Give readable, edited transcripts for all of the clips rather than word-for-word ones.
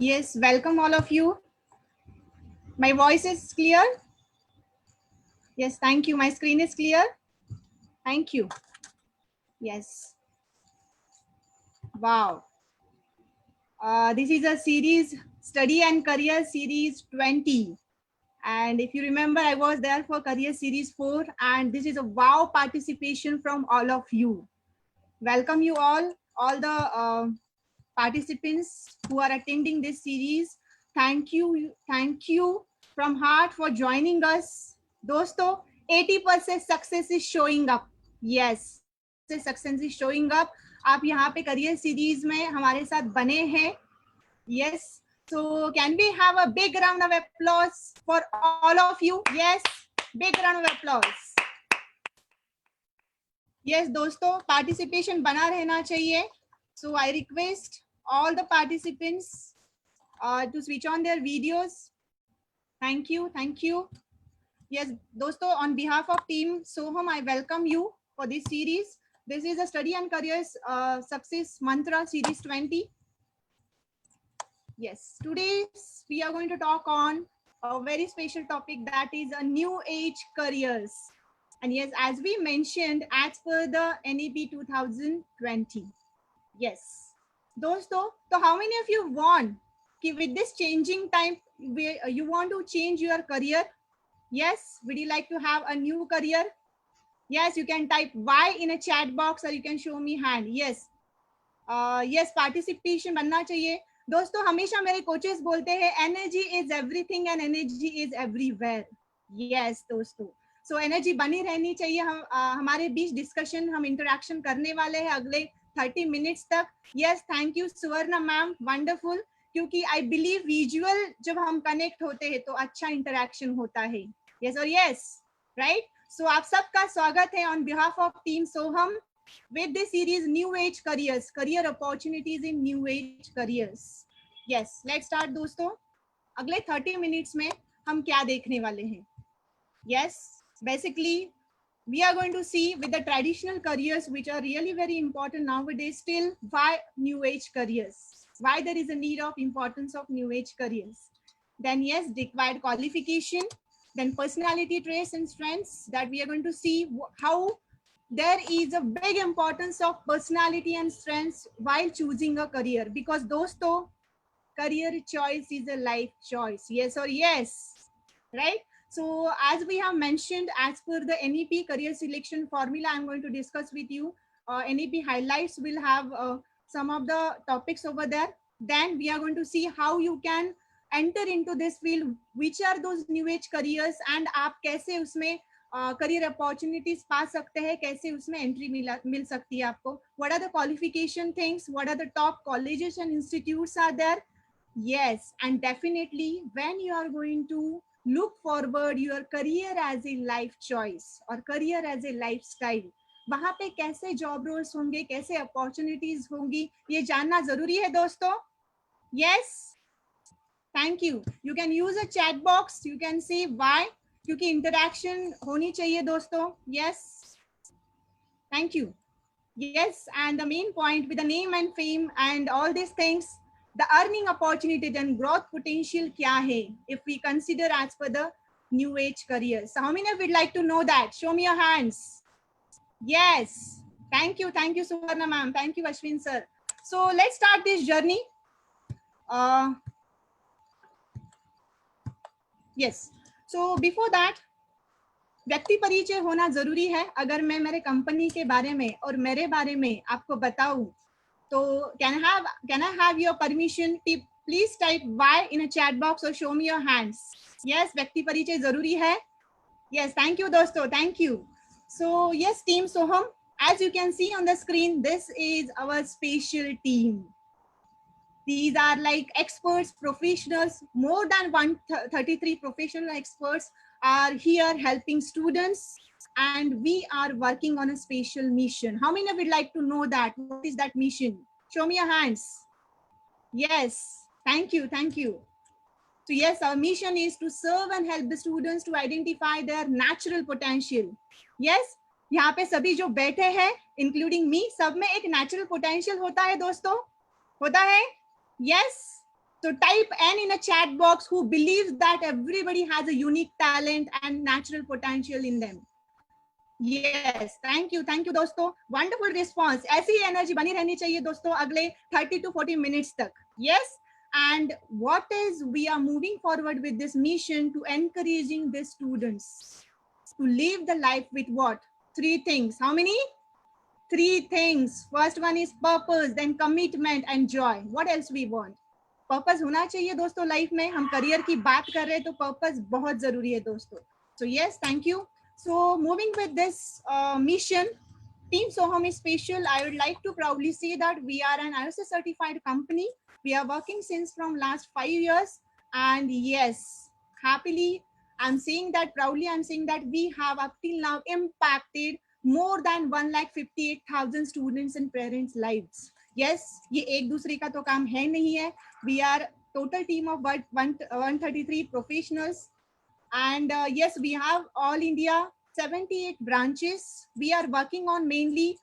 Yes, welcome all of you. My voice is clear? Yes, thank you. My screen is clear? Thank you. Yes. Wow. This is a series, Study and Career Series 20. And if you remember, I was there for Career Series 4, and this is a wow participation from all of you. Welcome you all the participants who are attending this series. Thank you from heart for joining us. दोस्तों 80% success is showing up. Yes, 80% success is showing up. आप यहाँ पे career series में हमारे साथ बने हैं. Yes, so can we have a big round of applause for all of you? Yes, big round of applause. Yes, दोस्तों participation बना रहना चाहिए. So I request all the participants to switch on their videos. Thank you, thank you. Yes, dosto, on behalf of team Soham, I welcome you for this series. This is a Study and Careers Success Mantra Series 20. Yes, today we are going to talk on a very special topic, that is a new age careers. And yes, as we mentioned, as per the NEP 2020. Yes. Dosto, so how many of you want with this changing time, you want to change your career? Yes. Would you like to have a new career? Yes, you can type Y in a chat box or you can show me hand. Yes. Yes, participation बनना चाहिए. दोस्तों हमेशा मेरे coaches बोलते हैं energy is everything and energy is everywhere. Yes दोस्तों, so energy बनी रहनी चाहिए. हमारे बीच डिस्कशन, हम इंटरेक्शन करने वाले हैं अगले 30 मिनट्स तक. Yes, thank you Suvarna ma'am, wonderful. क्योंकि आई बिलीव विजुअल जब हम कनेक्ट होते हैं तो अच्छा इंटरेक्शन होता है. यस और यस, राइट. सो आप सबका स्वागत है on behalf of team Soham with this series New Age Careers, career opportunities in New Age Careers. Yes, let's start दोस्तों. अगले 30 minutes में हम क्या देखने वाले हैं? Yes, basically we are going to see with the traditional careers which are really very important nowadays, still why New Age careers, why there is a need of importance of New Age careers. Then yes, required qualification, then personality traits and strengths, that we are going to see how there is a big importance of personality and strengths while choosing a career, because dosto, career choice is a life choice. Yes or yes, right? So as we have mentioned, as per the NEP career selection formula, I'm going to discuss with you. NEP highlights will have some of the topics over there. Then we are going to see how you can enter into this field, which are those new age careers, and आप कैसे उसमें career opportunities पा सकते हैं, कैसे उसमें entry मिल सकती है आपको. What are the qualification things, what are the top colleges and institutes are there. Yes, and definitely when you are going to look forward your career as a life choice और career as a lifestyle, वहां पे कैसे job roles होंगे, कैसे opportunities होंगी, ये जानना जरूरी है दोस्तों. Yes, thank you. You can use a chat box, you can C why, क्योंकि इंटरेक्शन होनी चाहिए दोस्तों. Yes, thank you. Yes, and the main point with the name and fame and all these things, the earning opportunity and growth potential kya hai if we consider as per the new age careers. So how many of you would like to know that? Show me your hands. Yes, thank you Suvarna ma'am, thank you Ashwin sir. So let's start this journey. Yes, so before that व्यक्ति परिचय होना जरूरी है. अगर मैं मेरे company के बारे में और मेरे बारे में आपको बताऊं तो can I have your permission? Please type Y in a chat box और show me your hands. Yes, व्यक्ति परिचय जरूरी है. यस, थैंक यू दोस्तों, thank you. So yes, team Soham, as you can see on the screen, this is our special team. These are like experts, professionals, more than 133 professional experts are here helping students, and we are working on a special mission. How many would like to know that? What is that mission? Show me your hands. Yes, thank you, thank you. So yes, our mission is to serve and help the students to identify their natural potential. Yes, यहाँ पे सभी जो बैठे हैं including me, सब में एक natural potential होता है दोस्तों, होता है. Yes, So type N in a chat box who believes that everybody has a unique talent and natural potential in them. Yes, thank you दोस्तों. Wonderful response. ऐसी ही एनर्जी बनी रहनी चाहिए दोस्तों अगले 30 to 40 minutes तक. Yes, and what is we are moving forward with this mission to encouraging the students to live the life with what? 3 things. How many? 3 things. First one is purpose, then commitment and joy. What else we want? Purpose होना चाहिए दोस्तों life में. हम career की बात कर रहे हैं तो पर्पस बहुत जरूरी है दोस्तों. So yes, thank you. So moving with this mission, Team Soham is special. I would like to proudly say that we are an ISO certified company. We are working since from last 5 years, and yes, happily I'm saying that, proudly I'm saying that we have up till now impacted more than 1,58,000 students and parents lives. Yes, ये एक दूसरे का तो काम है नहीं है. We are total team of 133 professionals, and yes, we have all India 78 branches. We are working on mainly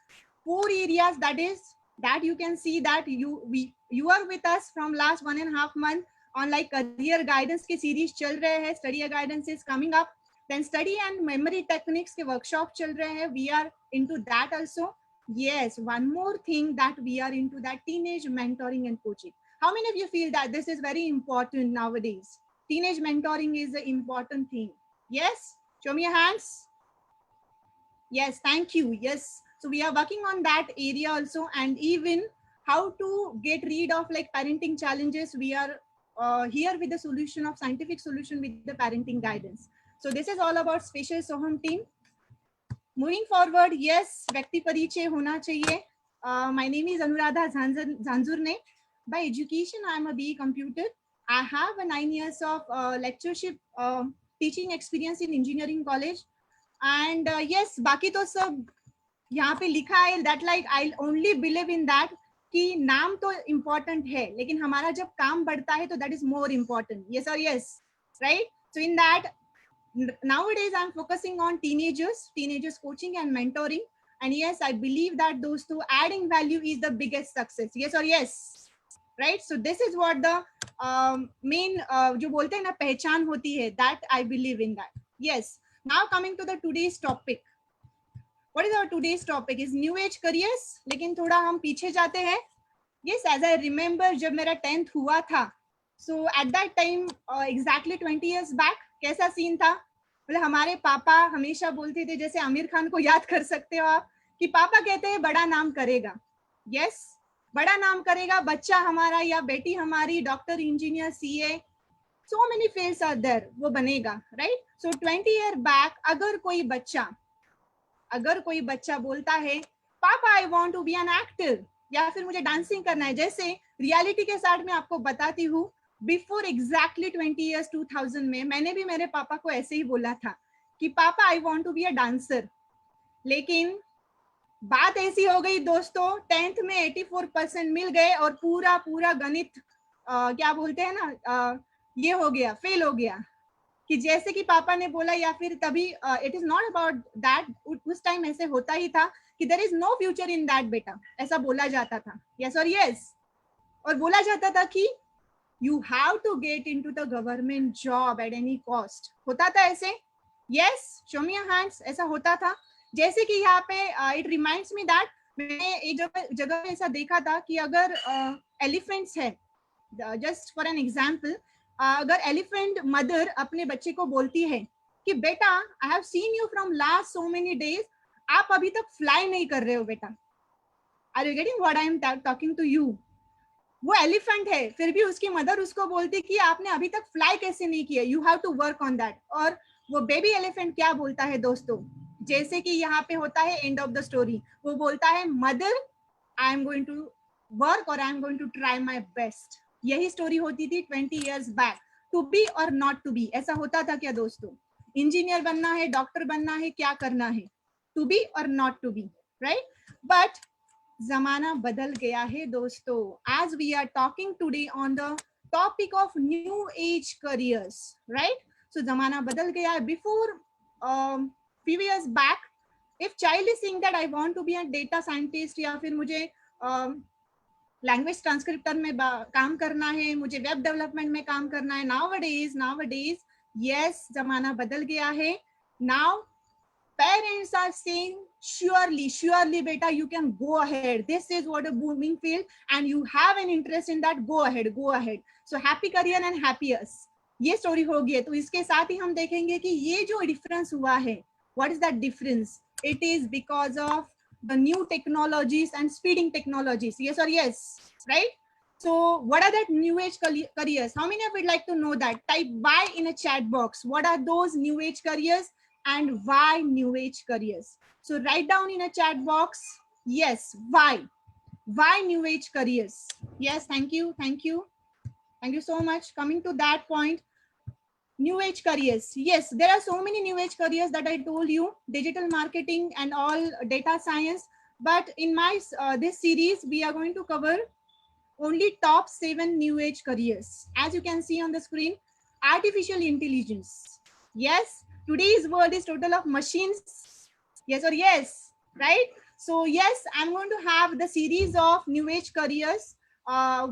4 areas, that you can see that you are with us from last 1.5 month on like career guidance के series चल रहे हैं. Study guidance is coming up, then study and memory techniques के workshop चल रहे हैं. We are into that also. Yes, one more thing that we are into that teenage mentoring and coaching. How many of you feel that this is very important nowadays? Teenage mentoring is an important thing. Yes, show me your hands. Yes, thank you. Yes, so we are working on that area also, and even how to get rid of like parenting challenges. We are here with the solution of scientific solution with the parenting guidance. So this is all about Special Soham team. Moving forward, yes, व्यक्ति परिचय होना चाहिए. My name is Anuradha Zanzurne. By education, I am a BE Computer. I have a 9 years of lectureship teaching experience in engineering college. And yes, बाकी तो सब यहाँ पे लिखा है that like I only believe in that कि नाम तो important है, लेकिन हमारा जब काम बढ़ता है तो that is more important. Yes or yes, right? So in that, nowadays I'm focusing on teenagers coaching and mentoring. And yes, I believe that those two adding value is the biggest success. Yes or yes, right? So this is what the main जो बोलते हैं ना पहचान होती है, that I believe in that. Yes, now coming to the today's topic. What is our today's topic is new age careers. लेकिन थोड़ा हम पीछे जाते हैं. Yes, as I remember जब मेरा 10th हुआ था, so at that time exactly 20 years back, कैसा सीन था? मतलब हमारे पापा हमेशा बोलते थे, जैसे आमिर खान को याद कर सकते हो आप, कि पापा कहते हैं बड़ा नाम करेगा. यस, बड़ा नाम करेगा बच्चा हमारा या बेटी हमारी, doctor, engineer, CA, so many fields are there, वो बनेगा, राइट? सो 20 ईयर बैक अगर कोई बच्चा बोलता है पापा I want to be an actor, या फिर मुझे डांसिंग करना है, जैसे रियलिटी के साथ में आपको बताती हूँ, बिफोर एग्जैक्टली 20 ईयर्स 2000 में मैंने भी मेरे पापा को ऐसे ही बोला था कि पापा I want to be a dancer. लेकिन बात ऐसी हो गई दोस्तों, 10th में 84% मिल गए और पूरा गणित क्या बोलते हैं ना, ये हो गया, फेल हो गया, कि जैसे कि पापा ने बोला, या फिर तभी it is not about that, उस टाइम ऐसे होता ही था कि there is no future in that बेटा, ऐसा बोला जाता था. यस और यस, और बोला जाता था कि you have to get into the government job at any cost. होता था ऐसे? Yes, show me your hands. ऐसा होता था. जैसे कि यहाँ पे इट रिमाइंड्स मी दैट मैंने एक जगह पे ऐसा देखा था कि अगर एलिफेंट्स है, जस्ट फॉर एन एग्जाम्पल, अगर एलिफेंट मदर अपने बच्चे को बोलती है कि बेटा I have seen you from last so many days, आप अभी तक फ्लाई नहीं कर रहे हो बेटा. Are you getting what I am talking to you? वो एलिफेंट है, फिर भी उसकी मदर उसको बोलती कि आपने अभी तक फ्लाई कैसे नहीं किया, you have to work on that. और वो बेबी एलिफेंट क्या बोलता है दोस्तों, जैसे कि यहाँ पे होता है एंड ऑफ द स्टोरी, वो बोलता है mother I am going to work और I am going to try my best. यही स्टोरी होती थी 20 years बैक. टू बी और नॉट टू बी, ऐसा होता था क्या दोस्तों? इंजीनियर बनना है, डॉक्टर बनना है, क्या करना है? टू बी और not to be, right? But जमाना बदल गया है दोस्तों. As we are talking today on the topic of new age careers, right? So जमाना बदल गया है. Before few years back, if child is saying that I want to be a data scientist, या फिर मुझे लैंग्वेज ट्रांसक्रिप्टर में काम करना है, मुझे वेब डेवलपमेंट में काम करना है. Nowadays, yes, जमाना बदल गया है. Now parents are saying, surely beta, you can go ahead. This is what a booming field and you have an interest in that. Go ahead. So happy career and happy us. ये story होगी है. तो इसके साथ ही हम देखेंगे कि ये जो डिफरेंस हुआ है, what is that difference? It is because of the new technologies and speeding technologies. Yes or yes, right? So what are that new age careers? How many of you would like to know that? Type Y in a chat box. What are those new age careers and why new age careers? So write down in a chat box. Yes, why new age careers? Yes, thank you so much. Coming to that point, new age careers. Yes, there are so many new age careers that I told you, digital marketing and all, data science. But in my this series, we are going to cover only top 7 new age careers. As you can see on the screen, artificial intelligence. Yes, today's world is total of machines. Yes or yes, right? So yes, I'm going to have the series of new age careers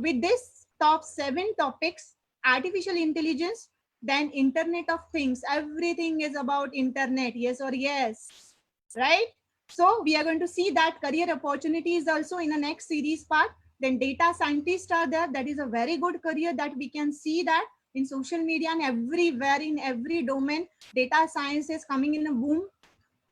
with this top 7 topics: artificial intelligence, then internet of things. Everything is about internet. Yes or yes, right? So we are going to see that career opportunities also in the next series part. Then data scientists are there. That is a very good career that we can see that in social media and everywhere, in every domain, data science is coming in a boom,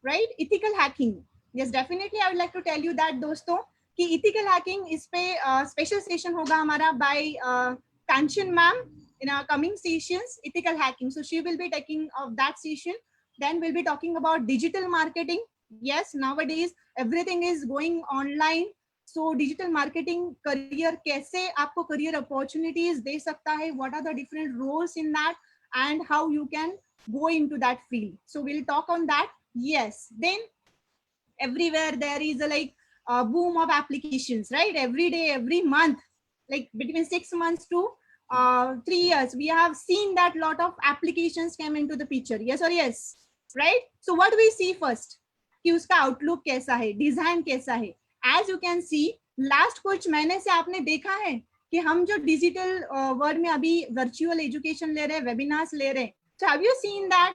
right? Ethical hacking. Yes, definitely I would like to tell you that दोस्तों कि ethical hacking इस पे special session होगा हमारा by Kanchan ma'am in our coming sessions, ethical hacking. So she will be taking of that session. Then we'll be talking about digital marketing. Yes, nowadays everything is going online. So digital marketing career कैसे आपको career opportunities दे सकता है? What are the different roles in that and how you can go into that field? So we'll talk on that. Yes, then everywhere there is a boom of applications, right? Every day, every month, like between 6 months to 3 years, we have seen that lot of applications came into the picture. Yes or yes, right? So what do we see first? कि उसका outlook कैसा है, design कैसा है. As you can see, last कुछ महीने से आपने देखा है कि हम जो डिजिटल वर्ल्ड में अभी वर्चुअल एजुकेशन ले रहे हैं, वेबिनार्स ले रहे हैं. So have you seen that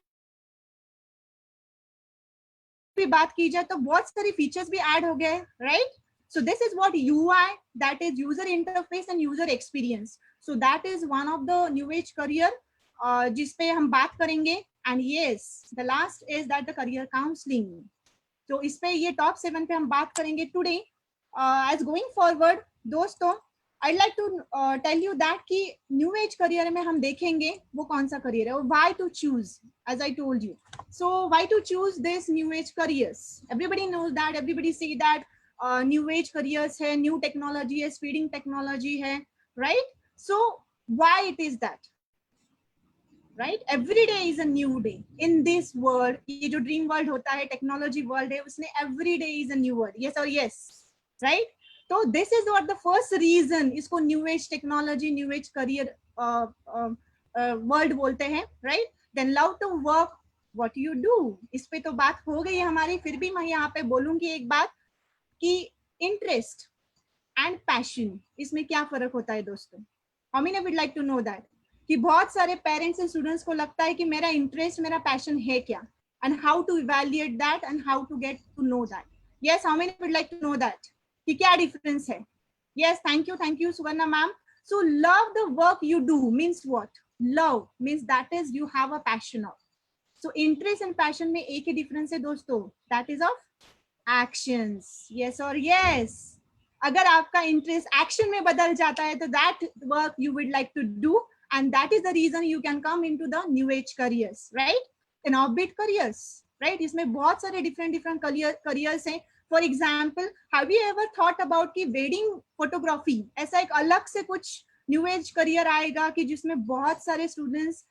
भी बात की जाए तो बहुत सारे फीचर्स भी ऐड हो गए, right? So this is what UI, that is user interface and user experience. So that is one of the new age career जिसपे हम बात करेंगे. And yes, the last is that the career counselling. तो इस पे ये top 7 पे हम बात करेंगे टुडे. एज गोइंग फॉरवर्ड दोस्तों, I like to tell you that कि न्यू एज करियर में हम देखेंगे वो कौन सा करियर है, why to choose, as I told you. So why to choose this new age careers? Everybody knows that, everybody see that new age careers है, new technology है, स्पीडिंग टेक्नोलॉजी है, right? So why it is that, right? Every day is a new day in this world. ये जो dream world होता है, technology world है, उसमें every day is a new world. Yes or yes, right? तो this is what the first reason इसको new age technology, new age career world बोलते हैं, right? Then love to work, what you do. इस पे तो बात हो गई है हमारी, फिर भी मैं यहाँ पे बोलूंगी एक बात कि interest and passion, इसमें क्या फर्क होता है दोस्तों? How many would like to know that? कि बहुत सारे पेरेंट्स एंड स्टूडेंट्स को लगता है कि मेरा इंटरेस्ट, मेरा पैशन है क्या, and how to evaluate that and how to get to know that. Yes, how many would like to know that कि क्या डिफरेंस है? Yes, thank you Suvarna ma'am. So love the work you do means what? Love means that is you have a passion of. So interest and passion में एक ही difference है दोस्तों, that is of actions. Yes और yes, अगर आपका interest action में बदल जाता है तो that work you would like to do. And that is the reason you can come into the new age careers, right? In offbeat careers, right? इसमें बहुत सारे different careers हैं. For example, have you ever thought about कि wedding photography ऐसा एक अलग से कुछ new age career आएगा कि जिसमें बहुत सारे students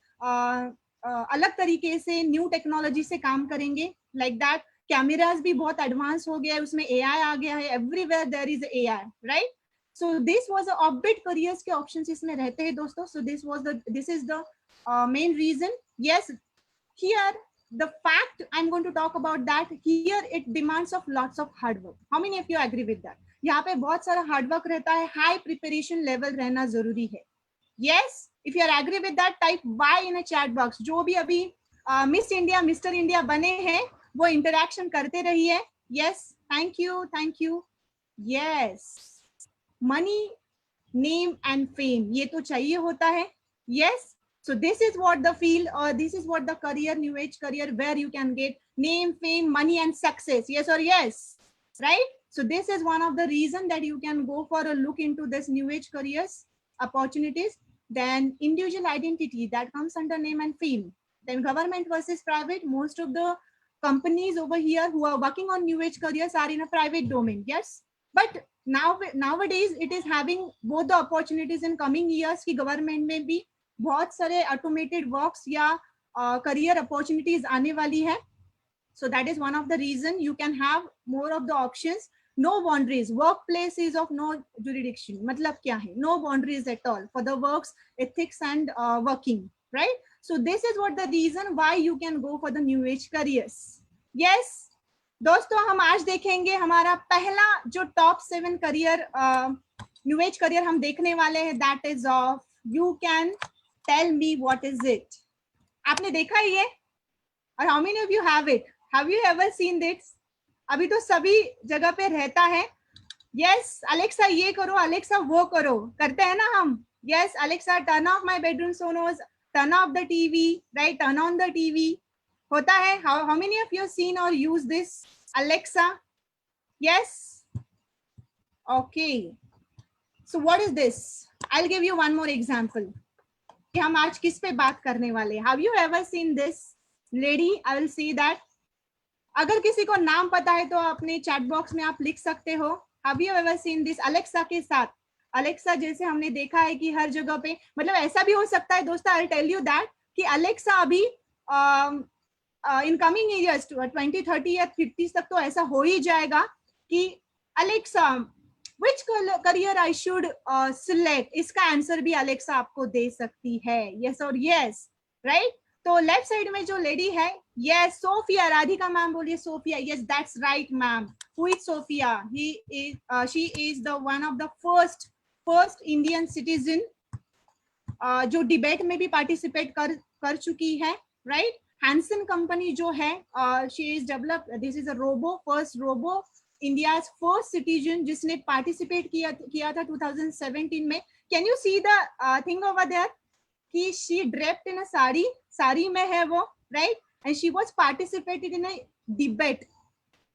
अलग तरीके से new technology से काम करेंगे. Like that, cameras भी बहुत advanced हो गया है, उसमें AI आ गया है. Everywhere there is AI, right? So this was the offbeat careers के options इसमें रहते हैं दोस्तों. So this is the main reason. Yes, here the fact I'm going to talk about that, here it demands of lots of hard work. How many of you agree with that? यहाँ पे बहुत सारा hard work रहता है, high preparation level रहना जरूरी है. Yes, if you are agree with that type Y in a chat box. जो भी अभी मिस इंडिया मिस्टर इंडिया बने हैं वो इंटरेक्शन करते रहिए. Yes, thank you, thank you. Yes, money, name and fame, ये तो चाहिए होता है. Yes, so this is what the field, or this is what the career, new age career, where you can get name, fame, money and success. Yes or yes, right? So this is one of the reason that you can go for a look into this new age careers opportunities. Then individual identity, that comes under name and fame. Then government versus private, most of the companies over here who are working on new age careers are in a private domain. Yes, but nowadays it is having both the opportunities in coming years ki government में भी बहुत सारे automated works या career opportunities आने वाली है. So that is one of the reason you can have more of the options. No boundaries, work place is of no jurisdiction. मतलब क्या है? No boundaries at all for the works, ethics and working, right? So this is what the reason why you can go for the new age careers. Yes दोस्तों, हम आज देखेंगे हमारा पहला जो top 7 career, new age career हम देखने वाले हैं. That is of you can tell me what is it. आपने देखा ये? और how many of you have it? Have you ever seen this? अभी तो सभी जगह पे रहता है. यस, अलेक्सा ये करो, अलेक्सा वो करो, करते हैं ना हम. Yes, Alexa turn off my bedroom Sonos, turn off the TV, right? Turn on the TV होता है. How many of you seen और use this Alexa? Yes, okay. So what is this? I will give you one more example. हम आज किस पे बात करने वाले. Have you ever seen this lady? I will see that. अगर किसी को नाम पता है तो अपने चैट बॉक्स में आप लिख सकते हो. Have you ever seen this? Alexa के साथ, अलेक्सा जैसे हमने देखा है कि हर जगह पे, मतलब ऐसा भी हो सकता है दोस्तों, I will tell you that कि अलेक्सा अभी इन कमिंग ईयर्स 2030 या 50 तक तो ऐसा हो ही जाएगा कि Alexa which career I should select, इसका आंसर भी अलेक्सा आपको दे सकती है. yes और yes, right? तो लेफ्ट साइड में जो लेडी है, yes, सोफिया. राधिका मैम बोलिए Sophia. yes, that's right ma'am. who is Sophia? she is the one of the first Indian citizen जो डिबेट में भी पार्टिसिपेट कर चुकी है, राइट? हैंसन कंपनी जो है, she is developed, this is a robo, first robo, India's first citizen जिसने participate किया था 2017 में. Can you see the thing over there कि she draped in a sari में है वो, right? And she was participated in a debate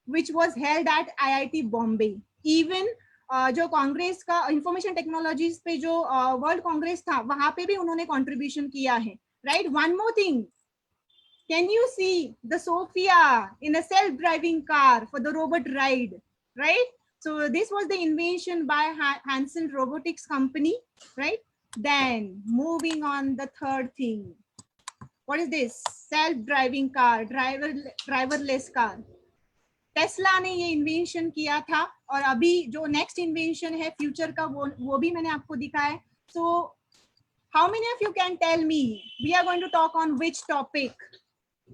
which was held at IIT Bombay. Even जो कांग्रेस का इंफॉर्मेशन टेक्नोलॉजीज पे जो वर्ल्ड कांग्रेस था वहां पे भी उन्होंने कंट्रीब्यूशन किया है, right? One more thing, can you see the Sophia in a self-driving car for the robot ride, right? So this was the invention by Hanson Robotics company, right? Then moving on, the third thing, what is this? Self-driving car, driverless car. Tesla ने ये invention किया था और अभी जो next invention है future का वो भी मैंने आपको दिखाया है. So how many of you can tell me we are going to talk on which topic?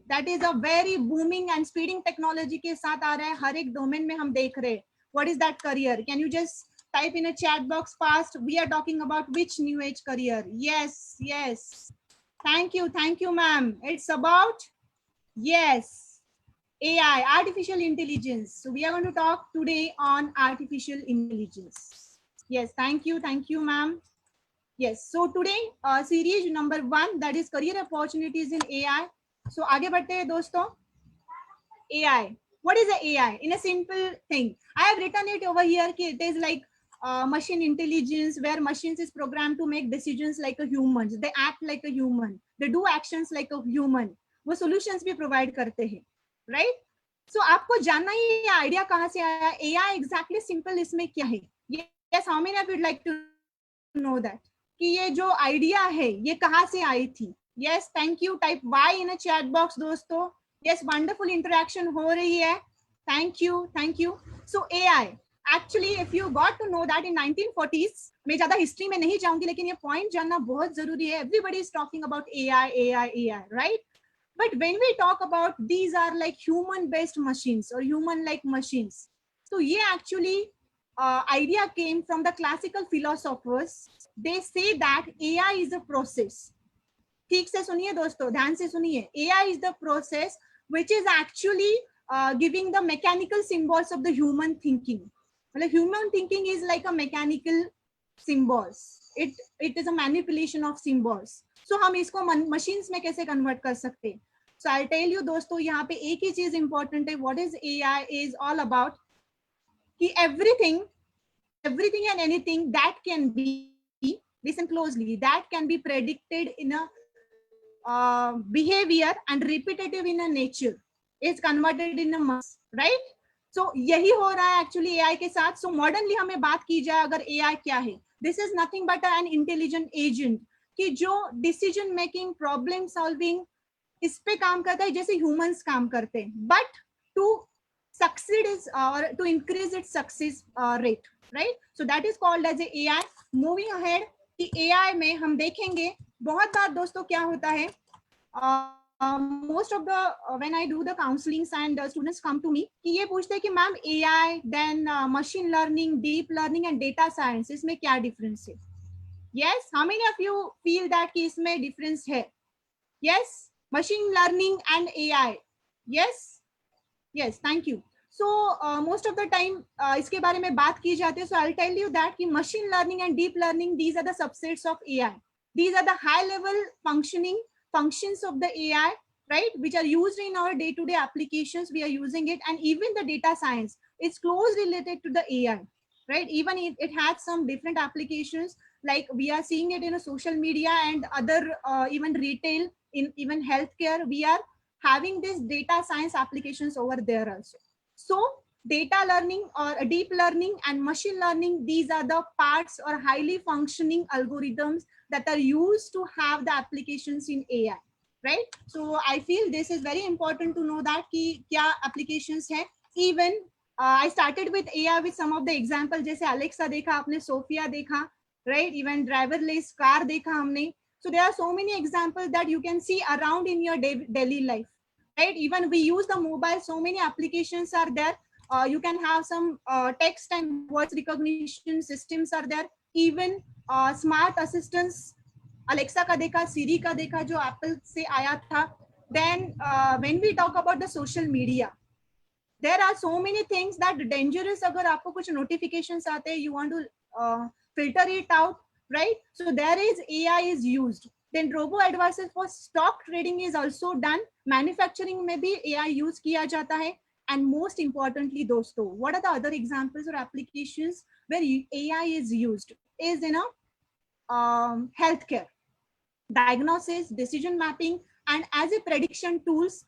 That is a very booming and speeding technology के साथ आ रहा है, हर एक डोमेन में हम देख रहे हैं. What is that career? Can you just type in a chat box fast? We are talking about which new age career? Yes, yes. Thank you, ma'am. It's about, yes, AI, artificial intelligence. So we are going to talk today on artificial intelligence. Yes, thank you, ma'am. Yes, so today series number 1, that is career opportunities in AI. So आगे बढ़ते हैं दोस्तों. AI. What is a AI? In a simple thing, I have written it over here. It is like machine intelligence, where machines is programmed to make decisions like a human. They act like a human. They do actions like a human. वो solutions भी provide करते हैं, right? So आपको जानना ही ये idea कहाँ से आया? AI exactly simple इसमें क्या है? Yes, how many of you would like to know that? कि ये जो आइडिया है ये कहाँ से आई थी? Yes, thank you. Type Y in a chat box दोस्तों. Yes, wonderful interaction हो रही है. Thank you. So AI, actually if you got to know that in 1940s, मैं ज्यादा हिस्ट्री में नहीं जाऊंगी लेकिन ये पॉइंट जानना बहुत जरूरी है. Everybody is talking about AI, right? But when we talk about these are like human based machines or human like machines, तो ये actually idea came from the classical philosophers. They say that AI is a process. ठीक से सुनिए दोस्तों, ध्यान से सुनिए. AI is the process which is actually giving the mechanical symbols of the human thinking. मतलब human thinking is like a mechanical symbols. It is a manipulation of symbols. So हम इसको machines में कैसे convert कर सकते हैं? So I'll tell you दोस्तों, यहाँ पे एक ही चीज important है. What is AI is all about? कि everything and anything that can be, listen closely, that can be predicted in a behavior and repetitive in a nature is converted in a mass, right? So यही हो रहा है actually AI के साथ. So modernly हमें बात की जाए अगर AI क्या है, this is nothing but an intelligent agent कि जो decision making, problem solving इस पे काम करता है जैसे humans काम करते हैं, but to succeed is or to increase its success rate, right? So that is called as a AI. Moving ahead, कि AI में हम देखेंगे बहुत बार दोस्तों क्या होता है, most of the when I do the counselings and students come to me कि ये पूछते हैं कि ma'am AI, then machine learning, deep learning and data science इसमें क्या difference है? Yes, how many of you feel that कि इसमें difference है? Yes, machine learning and AI. Yes, yes, thank you. So most of the time इसके बारे में बात की जाती है. So I'll tell you that कि machine learning and deep learning, these are the subsets of AI. These are the high level functions of the AI, right, which are used in our day-to-day applications. We are using it, and even the data science is closely related to the AI, right? Even it has some different applications, like we are seeing it in a social media and other even retail, in even healthcare. We are having this data science applications over there also. So data learning or deep learning and machine learning, these are the parts or highly functioning algorithms that are used to have the applications in AI, right? So I feel this is very important to know that कि क्या applications हैं. Even I started with AI with some of the examples, जैसे Alexa देखा आपने, Sophia देखा, right? Even driverless car देखा हमने. So there are so many examples that you can see around in your daily life, right? Even we use the mobile, so many applications are there. You can have some text and voice recognition systems are there. Even smart assistants, Alexa का देखा, Siri का देखा जो Apple से आया था. Then when we talk about the social media, there are so many things that dangerous. अगर आपको कुछ notifications आते हैं, you want to filter it out, right? So there is AI is used. Then robo advisors for stock trading is also done. Manufacturing में भी AI use किया जाता है. And most importantly दोस्तों, what are the other examples or applications where AI is used? Is in a healthcare, diagnosis, decision mapping, and as a prediction tools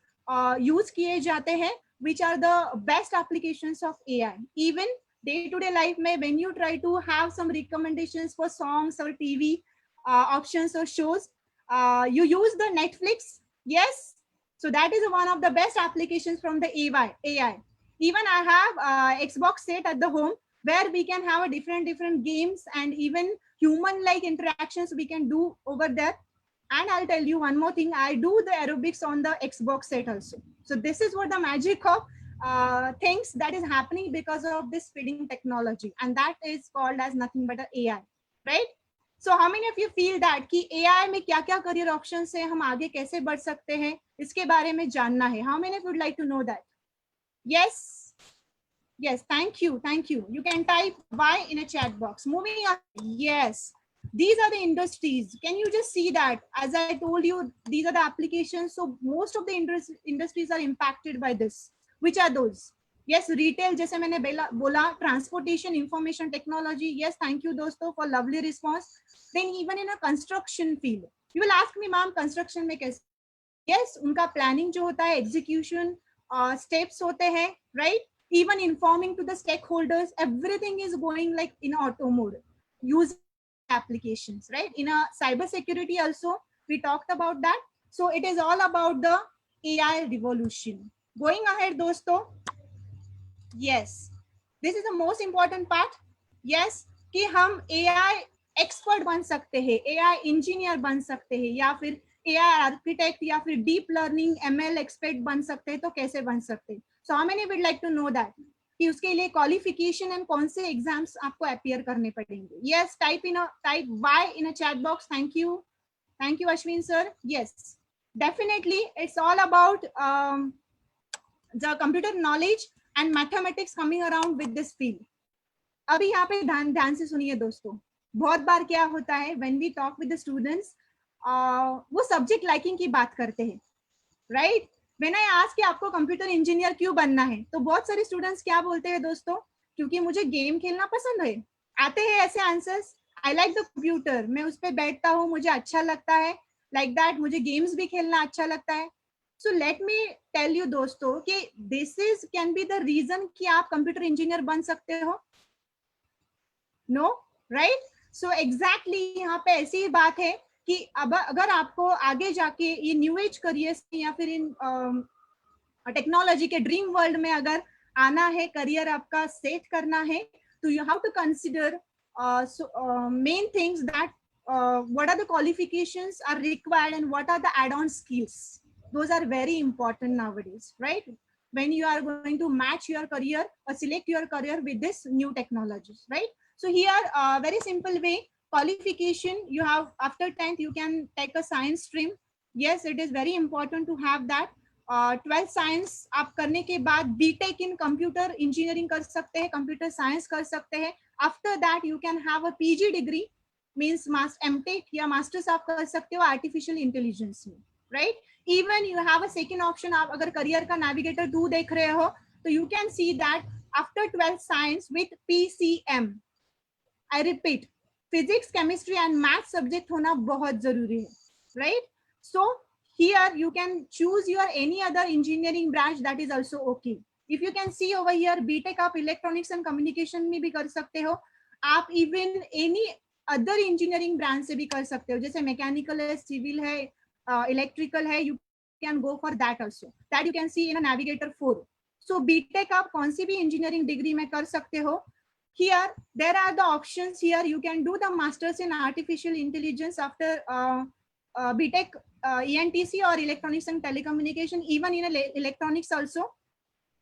use किए जाते हैं, which are the best applications of AI. Even day-to-day life में, when you try to have some recommendations for songs or TV options or shows, you use the Netflix. Yes, so that is one of the best applications from the AI. Even I have Xbox set at the home where we can have a different games and even human-like interactions we can do over there. And I'll tell you one more thing, I do the aerobics on the Xbox set also. So this is what the magic of things that is happening because of this feeding technology, and that is called as nothing but a AI, right? So how many of you feel that कि AI में क्या क्या career options है, हम आगे कैसे बढ़ सकते हैं, इसके बारे में जानना है? How many of you would like to know that? Yes, yes, thank you. You can type Y in a chat box. Moving on, yes. These are the industries. Can you just see that? As I told you, these are the applications. So most of the industries are impacted by this. Which are those? Yes, retail, जैसे मैंने बोला, transportation, information technology. Yes, thank you दोस्तों for lovely response. Then even in a construction field, you will ask me, ma'am, construction में कैसे? Yes, उनका planning जो होता है, execution steps होते हैं, right? Even informing to the stakeholders, everything is going like in auto mode. Using applications, right? In a cyber security also, we talked about that. So it is all about the AI revolution. Going ahead, dosto. Yes, this is the most important part. Yes, कि हम AI expert बन सकते हैं, AI engineer बन सकते हैं, या फिर AI architect या फिर deep learning ML expert बन सकते हैं, तो कैसे बन सकते हैं? So how many would like to know that? कि उसके लिए क्वालिफिकेशन एंड कौन से एग्जाम्स आपको अपियर करने पड़ेंगे. Yes, type Y in a chat box. Thank you Ashwin sir. Yes, definitely it's all about the computer knowledge and mathematics coming around with this field. अभी यहाँ पे ध्यान से सुनिए दोस्तों. बहुत बार क्या होता है when we talk with the students, वो सब्जेक्ट लाइकिंग की बात करते हैं, राइट? When I ask कि आपको कंप्यूटर इंजीनियर क्यों बनना है, तो बहुत सारे स्टूडेंट्स क्या बोलते हैं दोस्तों, क्योंकि मुझे गेम खेलना पसंद है. आते हैं ऐसे answers, I like the computer, मैं उस पर बैठता हूँ, मुझे अच्छा लगता है, लाइक दैट, मुझे गेम्स भी खेलना अच्छा लगता है. So let me tell you दोस्तों कि this is can be the reason कि आप कंप्यूटर इंजीनियर बन सकते हो. No, right? सो एग्जैक्टली यहाँ पे ऐसी ही बात है कि अब अगर आपको आगे जाके ये न्यू एज करियर या फिर इन टेक्नोलॉजी के ड्रीम वर्ल्ड में अगर आना है, करियर आपका सेट करना है, तो you have to consider main things that what are the qualifications are required and what are the add-on skills. Those are very important nowadays, right? When you are going to match your career or select your career with this new technologies, right? So here, very simple way, qualification, you have after 10th, you can take a science stream. Yes, it is very important to have that. 12th science आप करने के बाद BTech in computer engineering कर सकते हैं, computer science कर सकते हैं. After that, you can have a PG degree, means MTech या मास्टर्स आप कर सकते हो आर्टिफिशियल इंटेलिजेंस में, right? Even you have a second option. आप अगर करियर का नेविगेटर 2 देख रहे हो, तो you can see that after 12th science with PCM, I repeat, physics, chemistry and math subject होना बहुत जरूरी है, right? So here you can choose your any other engineering branch, that is also okay. If you can see over here, BTech आप electronics and communication में भी कर सकते हो. आप even any other engineering branch से भी कर सकते हो, जैसे मैकेनिकल है, सिविल है, इलेक्ट्रिकल है. You can go for that also, that you can see in a navigator 4. So BTech आप कौन सी भी इंजीनियरिंग डिग्री में कर सकते हो. Here there are the options. Here you can do the masters in artificial intelligence after BTech, ENTC or electronics and telecommunication, even in electronics also.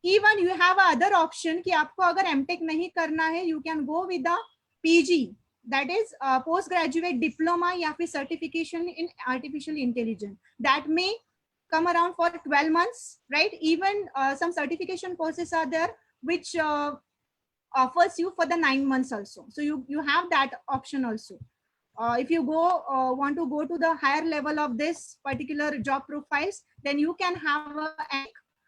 Even you have a other option कि आपको अगर MTech नहीं करना है, you can go with the PG, that is postgraduate diploma या फिर certification in artificial intelligence, that may come around for 12 months, right? Even some certification courses are there which offers you for the 9 months also. So you have that option also. If you want to go to the higher level of this particular job profiles, then you can have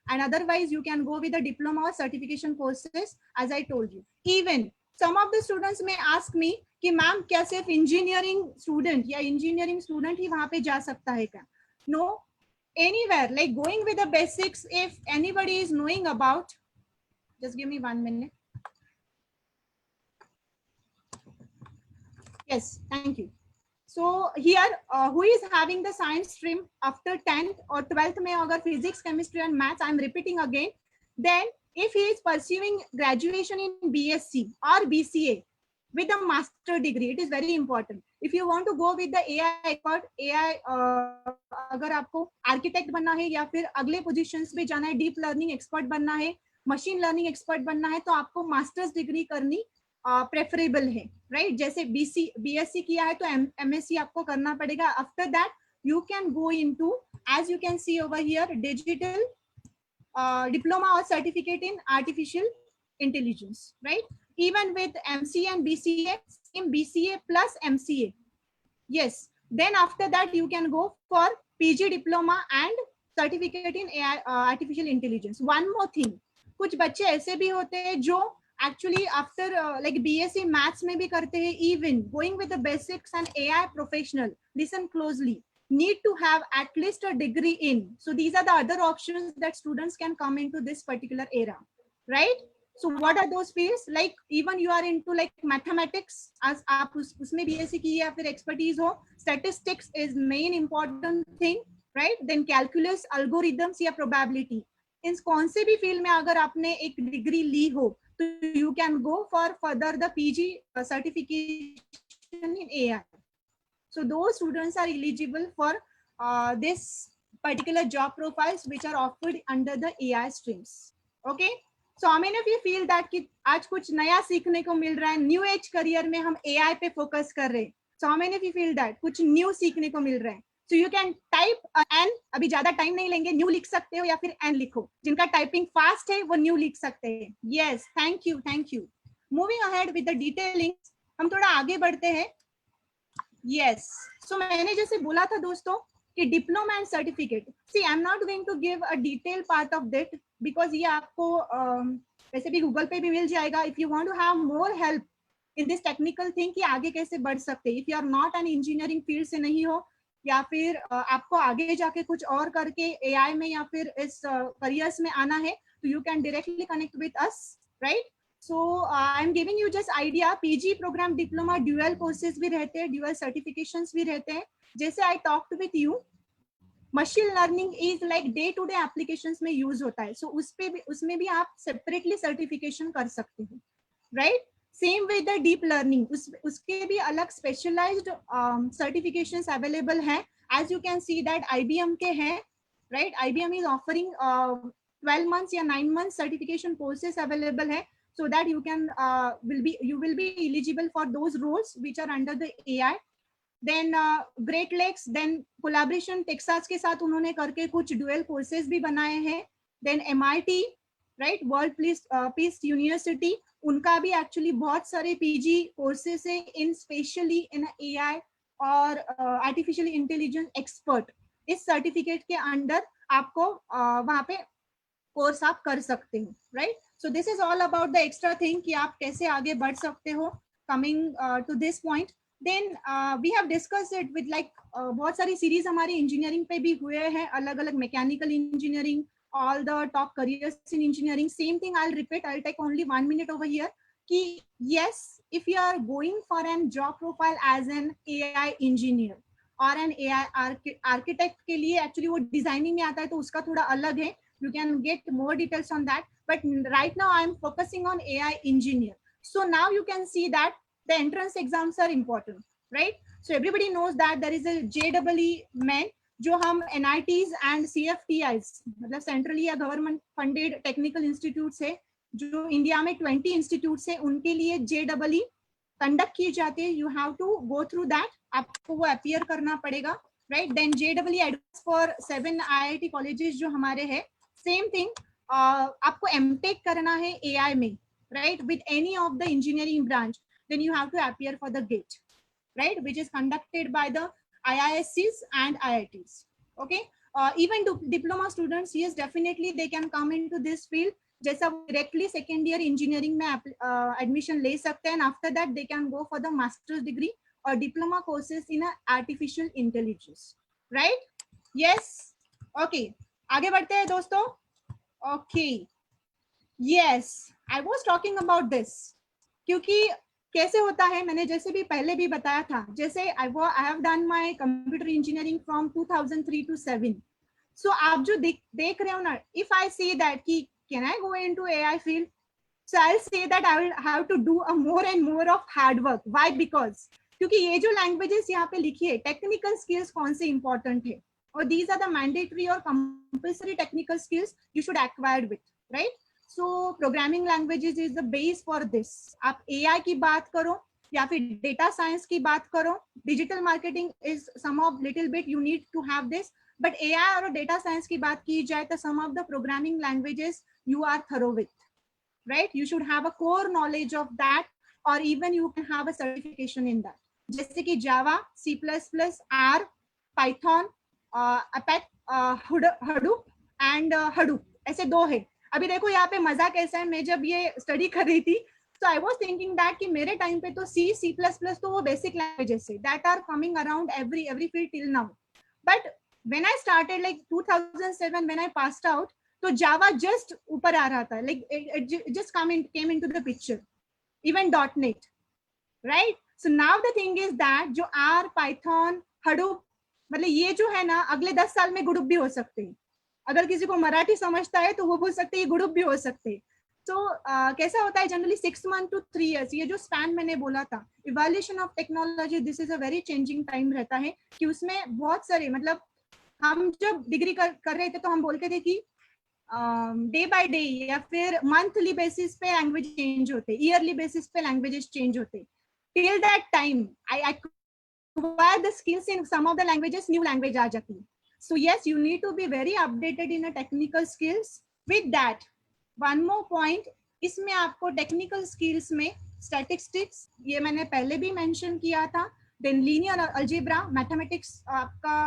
and otherwise you can go with the diploma or certification courses, as I told you. Even some of the students may ask me कि ma'am क्या सिर्फ engineering student या engineering student ही वहां पे जा सकता है क्या? No, anywhere, like going with the basics. If anybody is knowing about, just give me 1 minute. Yes, thank you. So here, who is having the science stream after 10th or 12th में अगर physics, chemistry and maths, I'm repeating again, then if he is pursuing graduation in BSc or BCA with a master degree, it is very important. If you want to go with the AI expert, AI अगर आपको architect बनना है या फिर अगले positions पे जाना है, deep learning expert बनना है, machine learning expert बनना है, तो आपको masters degree करनी प्रेफरेबल है, राइट? जैसे BSc किया है तो MSc आपको करना पड़ेगा. After that you can go into, as you can see over here, digital diploma और certificate in artificial intelligence, right? Even with MCA and BCA, same BCA plus MCA. Yes, then after that you can go for PG diploma and certificate in AI, artificial intelligence. One more thing, कुछ बच्चे ऐसे भी होते हैं जो actually after like BSc maths में भी करते हैं, even going with the basics and AI professional, listen closely, need to have at least a degree in. So these are the other options that students can come into this particular era, right? So what are those fields? Like even you are into like mathematics, as आप उसमें BSc की या फिर expertise हो, statistics is main important thing, right? Then calculus, algorithms या probability. इन कौन से भी फील्ड में अगर आपने एक डिग्री ली हो, तो you can go for further the PG certification in AI. So those students are eligible for this particular job profiles which are offered under the AI streams. Okay, so how many of you feel that कि आज कुछ नया सीखने को मिल रहा है, new age career में हम AI पे फोकस कर रहे हैं. So how many of you feel that कुछ न्यू सीखने को मिल रहा है. So you can type N, अभी ज्यादा टाइम नहीं लेंगे, न्यू लिख सकते हो या फिर एन लिखो. जिनका टाइपिंग फास्ट है वो न्यू लिख सकते हैं. Yes, thank you, thank you. Moving ahead with the detailing, हम थोड़ा आगे बढ़ते हैं. यस, सो मैंने जैसे बोला था दोस्तों कि diploma and certificate, see I am not going to give a detail part of that because ये आपको वैसे भी गूगल पे भी मिल जाएगा. If you want to have more help in this technical thing कि आगे कैसे बढ़ सकते हैं, if you are not an engineering field से नहीं हो या फिर आपको आगे जाके कुछ और करके एआई में या फिर इस करियर्स में आना है, तो you can directly connect with us, right. So I am giving you just idea. PG program, diploma, dual courses भी रहते हैं, ड्यूअल सर्टिफिकेशंस भी रहते हैं. जैसे I talked with you, machine learning is like day to day applications में use होता है. सो उसमें भी आप सेपरेटली सर्टिफिकेशन कर सकते हो, right. Same with the deep learning, उसके भी अलग स्पेशलाइज्ड सर्टिफिकेशंस अवेलेबल हैं. As you can see that IBM के हैं, right. IBM is offering 12 months या 9 months सर्टिफिकेशन कोर्सेज अवेलेबल है, so that you can you will be eligible for those roles which are under the AI. Then Great Lakes, then collaboration Texas के साथ उन्होंने करके कुछ dual courses भी बनाए हैं. Then MIT, right, World Peace University, उनका भी actually बहुत सारे PG courses है in specially in AI और artificial intelligence expert. इस certificate के अंदर आपको वहाँ पे कोर्स आप कर सकते हो, right. So this is all about the extra thing कि आप कैसे आगे बढ़ सकते हो. Coming to this point, then we have discussed it with like बहुत सारी सीरीज हमारी इंजीनियरिंग पे भी हुए हैं, अलग अलग mechanical engineering, all the top careers in engineering. Same thing I'll repeat, I'll take only 1 minute over here ki yes, if you are going for an job profile as an AI engineer or an AI architect के लिए actually वो designing में आता है तो उसका थोड़ा अलग है. You can get more details on that, but right now I am focusing on AI engineer. So now you can see that the entrance exams are important, right? So everybody knows that there is a JEE main जो हम NITs and CFTIs मतलब centrally या government funded technical institutes है जो India में 20 institutes है, उनके लिए JEE कंडक्ट की जाती है. You have to go through that, आपको वो अपीयर करना पड़ेगा, right. Then JEE advance for 7 IIT colleges जो हमारे हैं. सेम थिंग, आपको MTech करना है AI में, right, with any of the engineering branch, then you have to appear for the GATE, right, which is conducted by the IISCs and IITs. Okay, even diploma students, yes, definitely they can come into this field. जैसा directly second year engineering में admission ले सकते हैं, and after that they can go for the master's degree or diploma courses in artificial intelligence, right? Yes, okay. आगे बढ़ते हैं दोस्तों. Okay, yes, I was talking about this क्योंकि कैसे होता है, मैंने जैसे भी पहले भी बताया था, जैसे I have done my computer engineering from 2003 to 7. So आप जो देख रहे हो ना, if I say that कि can I go into AI field, so I'll say that I will have to do a more and more of hard work. Why? Because क्योंकि ये जो languages यहाँ पे लिखी है, technical skills कौन से important है, और these are the mandatory or compulsory technical skills you should acquire with, right? So programming languages is the base for this. आप AI की बात करो या फिर data science की बात करो, digital marketing is some of little bit you need to have this, but AI और data science की बात की जाए तो some of the programming languages you are thorough with, right? You should have a core knowledge of that, or even you can have a certification in that. जैसे कि Java, C++, R, Python, Apache, Hadoop and Hadoop, ऐसे दो है. अभी देखो यहाँ पे मजा कैसा है, मैं जब ये स्टडी कर रही थी so I was thinking that कि मेरे टाइम पे तो C++ तो वो बेसिक लैंग्वेजेस है that are coming around every field till now, but when I started like 2007 when I passed out, तो Java just ऊपर आ रहा था, like it just came into the picture, even .NET, right? So now the thing is that जो R, Python, Hadoop, मतलब ये जो है ना अगले 10 साल में गुडुप भी हो सकते हैं. अगर किसी को मराठी समझता है तो वो बोल सकते हैं गुडुप भी हो सकते हैं. तो कैसा होता है जनरली 6 months to 3 years, ये जो स्पैन मैंने बोला था, evolution of technology, this is a very changing time रहता है कि उसमें बहुत सारे मतलब हम जब डिग्री कर रहे थे तो हम बोलते थे कि डे बाय डे या फिर मंथली बेसिस पे लैंग्वेज चेंज होते, ईयरली बेसिस पे लैंग्वेजेस चेंज होते. Till that time I acquire the skills in some of the languages, new language aa jati hai. So yes, you need to be very updated in a technical skills. With that, one more point, इसमें आपको technical skills में statistics, ये मैंने पहले भी mention किया था, then linear algebra, mathematics आपका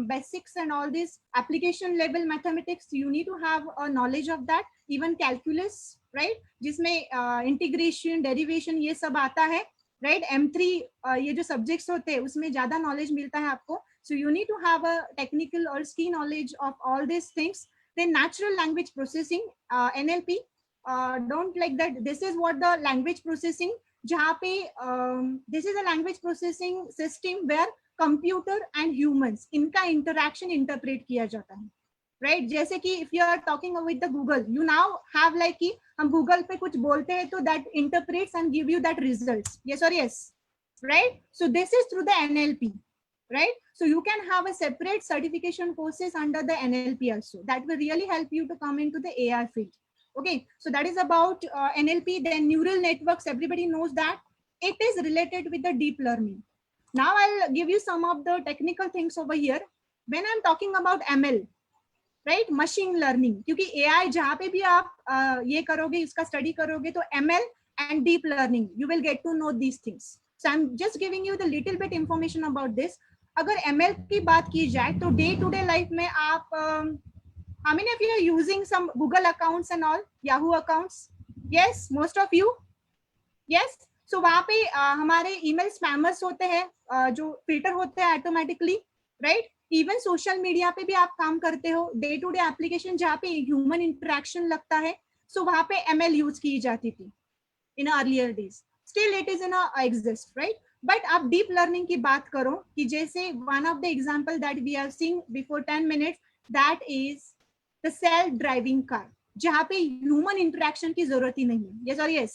basics and all this application level mathematics, you need to have a knowledge of that, even calculus, right, जिसमें इंटीग्रेशन डेरिवेशन ये सब आता है, राइट. M3 ये जो सब्जेक्ट्स होते हैं उसमें ज्यादा नॉलेज मिलता है आपको. So you need to have a technical और skill knowledge of all this things. Then natural language processing, NLP, don't like that, this is what the language processing, जहाँ पे this is a language processing system where computer and humans इनका interaction interpret किया जाता है, right. जैसे कि if you are talking with the Google, you now have like कि हम Google पे कुछ बोलते हैं तो that interprets and give you that results, yes or yes, right. So this is through the NLP, right. So you can have a separate certification courses under the NLP also, that will really help you to come into the AI field. Okay, so that is about NLP. Then neural networks, everybody knows that it is related with the deep learning. Now I'll give you some of the technical things over here. When I'm talking about ML, right, machine learning, क्योंकि AI जहाँ पे भी आप ये करोगे, इसका study करोगे, तो ML and deep learning, you will get to know these things. So I'm just giving you the little bit information about this. अगर ML की बात की जाए तो day to day life में आप how many of you are using some Google accounts and all, Yahoo accounts? Yes, most of you. Yes. So वहाँ पे हमारे email spammers होते हैं जो filter होते हैं automatically, right? Even social media पे भी आप काम करते हो, day to day application जहाँ पे human interaction लगता है, so वहाँ पे ML use की जाती थी in earlier days. Still it is in a exist, right? But आप deep learning की बात करो कि जैसे one of the example that we have seen before 10 minutes, that is the self driving car, जहाँ पे ह्यूमन इंटरेक्शन की जरूरत ही नहीं है, yes or yes.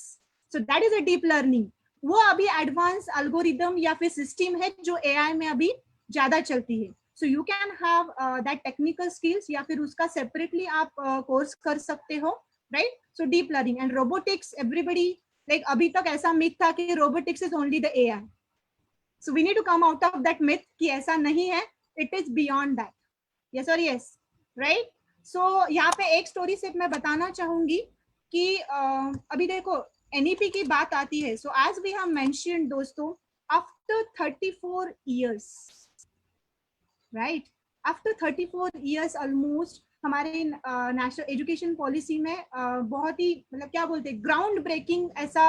So that is a deep learning. वो अभी एडवांस एल्गोरिदम या फिर सिस्टम है जो AI में अभी ज्यादा चलती है. So you can have that technical skills या फिर उसका separately आप कोर्स कर सकते हो, right? So deep learning and robotics, everybody like अभी तक ऐसा myth था कि robotics is only the AI. So we need to come out of that myth कि ऐसा नहीं है, it is beyond that, yes or yes, right? So यहाँ पे एक स्टोरी से मैं बताना चाहूंगी कि अभी देखो NEP की बात आती है. So as we have mentioned दोस्तों, after 34 years, right, after 34 years almost हमारे नेशनल एजुकेशन पॉलिसी में बहुत ही मतलब क्या बोलते हैं, ग्राउंड ब्रेकिंग ऐसा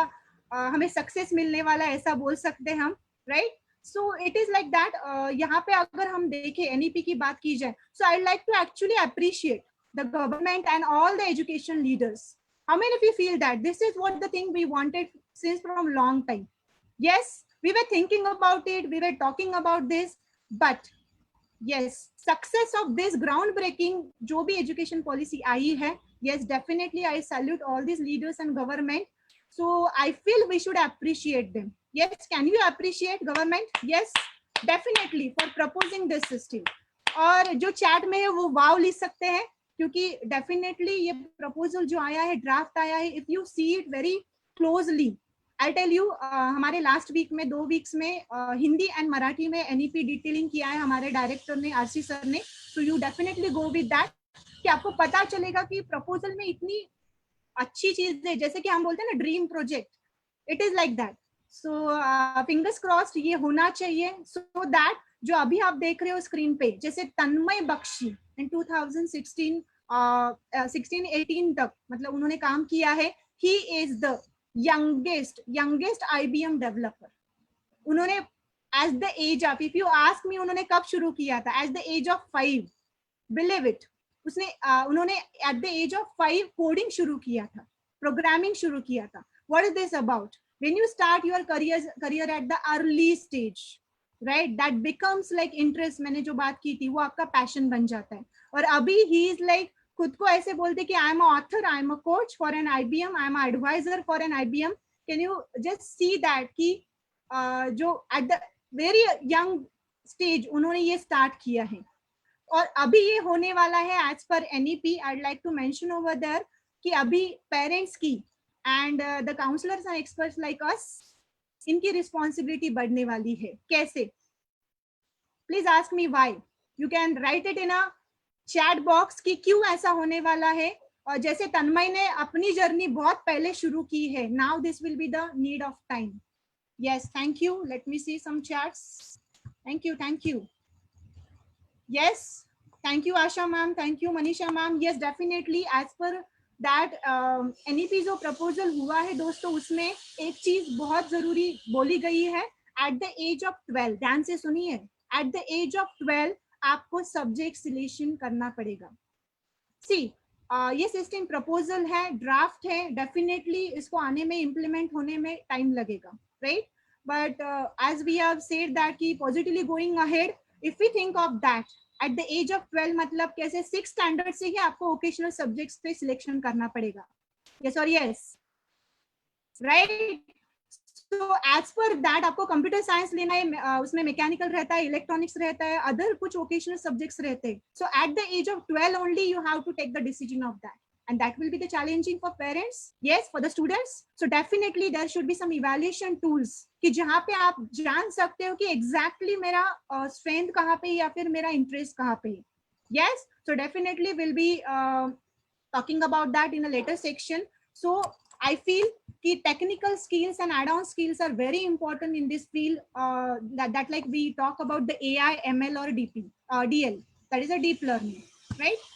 हमें सक्सेस मिलने वाला ऐसा बोल सकते हैं हम, right. So it is like that. यहाँ पे अगर हम देखें NEP की बात की जाए, so I'd like to actually appreciate the government and all the education leaders. How many of you feel that this is what the thing we wanted since from long time? Yes, we were thinking about it, we were talking about this, but yes, success of this groundbreaking जो भी education policy आई है, yes, definitely I salute all these leaders and government. So I feel we should appreciate them. Yes, can you appreciate government? Yes, definitely for proposing this system. और जो chat में है वो wow लिख सकते हैं क्योंकि definitely ये proposal जो आया है, draft आया है, if you see it very closely, I'll tell you, हमारे लास्ट वीक में 2 वीक्स में हिंदी एंड मराठी में NEP डिटेलिंग किया है हमारे डायरेक्टर ने, RC सर ने. So you definitely go with that कि आपको पता चलेगा कि प्रपोजल में इतनी अच्छी चीज है, जैसे कि हम बोलते हैं ना dream project, it is like that. So fingers crossed ये होना चाहिए सो दैट जो अभी आप देख रहे हो स्क्रीन पे, जैसे तन्मय बख्शी इन 2016 16-18 तक मतलब उन्होंने काम किया है. He is the youngest IBM developer. उन्होंने as the age of, if you ask me, उन्होंने कब शुरू किया था? As the age of 5, believe it. उन्होंने at the age of 5 coding शुरू किया था, प्रोग्रामिंग शुरू किया था. What is this about? When you start your career at the early stage, right, that becomes like interest. मैंने जो बात की थी वो आपका पैशन बन जाता है. और अभी ही इज लाइक खुद को ऐसे बोलते कि I am author, I am a coach for an IBM, I am advisor for an IBM. Can you just see that कि जो at the very young stage उन्होंने ये स्टार्ट किया है. और अभी ये होने वाला है as per NEP. I'd like to mention over there कि अभी पेरेंट्स की and the counsellors and experts like us, इनकी रिस्पॉन्सिबिलिटी बढ़ने वाली है. कैसे? Please ask me why. You can write it in a chat box कि क्यों ऐसा होने वाला है. और जैसे तन्मय ने अपनी जर्नी बहुत पहले शुरू की है, now this will be the need of time. Yes, thank you. Let me see some chats. Thank you, thank you. Yes, thank you Asha ma'am, thank you Manisha ma'am. Yes, definitely as per that NEP जो proposal हुआ है दोस्तों, उसमें एक चीज बहुत जरूरी बोली गई है. एट द एज ऑफ 12, ध्यान से सुनिए, एट द एज ऑफ 12 आपको सब्जेक्ट सिलेक्शन करना पड़ेगा. सी ये सिस्टम प्रपोजल है, ड्राफ्ट है, डेफिनेटली इसको आने में इम्प्लीमेंट होने में टाइम लगेगा, right. But as we have said that कि positively going ahead, if we think of that at the age of 12, मतलब कैसे 6 स्टैंडर्ड से ही आपको वोकेशनल सब्जेक्ट्स पे सिलेक्शन करना पड़ेगा. यस और यस, राइट. तो एज पर दैट आपको कंप्यूटर साइंस लेना है, उसमें मैकेनिकल रहता है, इलेक्ट्रॉनिक्स रहता है, अदर कुछ वोकेशनल सब्जेक्ट्स रहते हैं. So at the age of 12 only you have to take the decision of that, and that will be the challenging for parents, yes, for the students. So definitely there should be some evaluation tools कि जहाँ पे आप जान सकते हो कि exactly मेरा strength कहाँ पे या फिर मेरा interest कहाँ पे. Yes, so definitely we'll be talking about that in a later section. So I feel कि technical skills and add-on skills are very important in this field, that like we talk about the AI, ML or DL, that is a deep learning, right?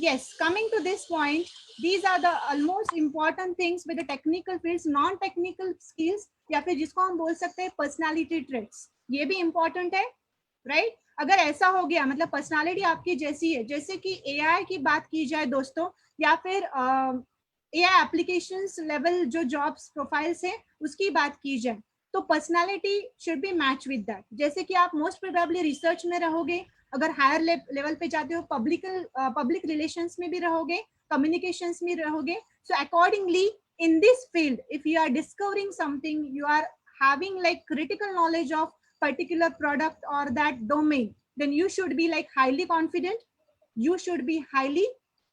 Yes, coming to this point, these are the almost important things with the technical fields. Non-technical skills या फिर जिसको हम बोल सकते हैं personality traits, ये भी important है, right? अगर ऐसा हो गया मतलब पर्सनालिटी आपकी जैसी है, जैसे कि AI की बात की जाए दोस्तों, या फिर AI एप्लीकेशंस लेवल जो जॉब्स प्रोफाइल्स है उसकी बात की जाए, तो personality should be match with that. जैसे कि आप मोस्ट प्रोबेबली रिसर्च में रहोगे, अगर हायर लेवल पे जाते हो पब्लिक रिलेशंस में भी रहोगे, कम्युनिकेशंस में रहोगे. So accordingly in this field if you are discovering something, you are having like critical knowledge of particular product or that domain, then you should be like highly confident, you should be highly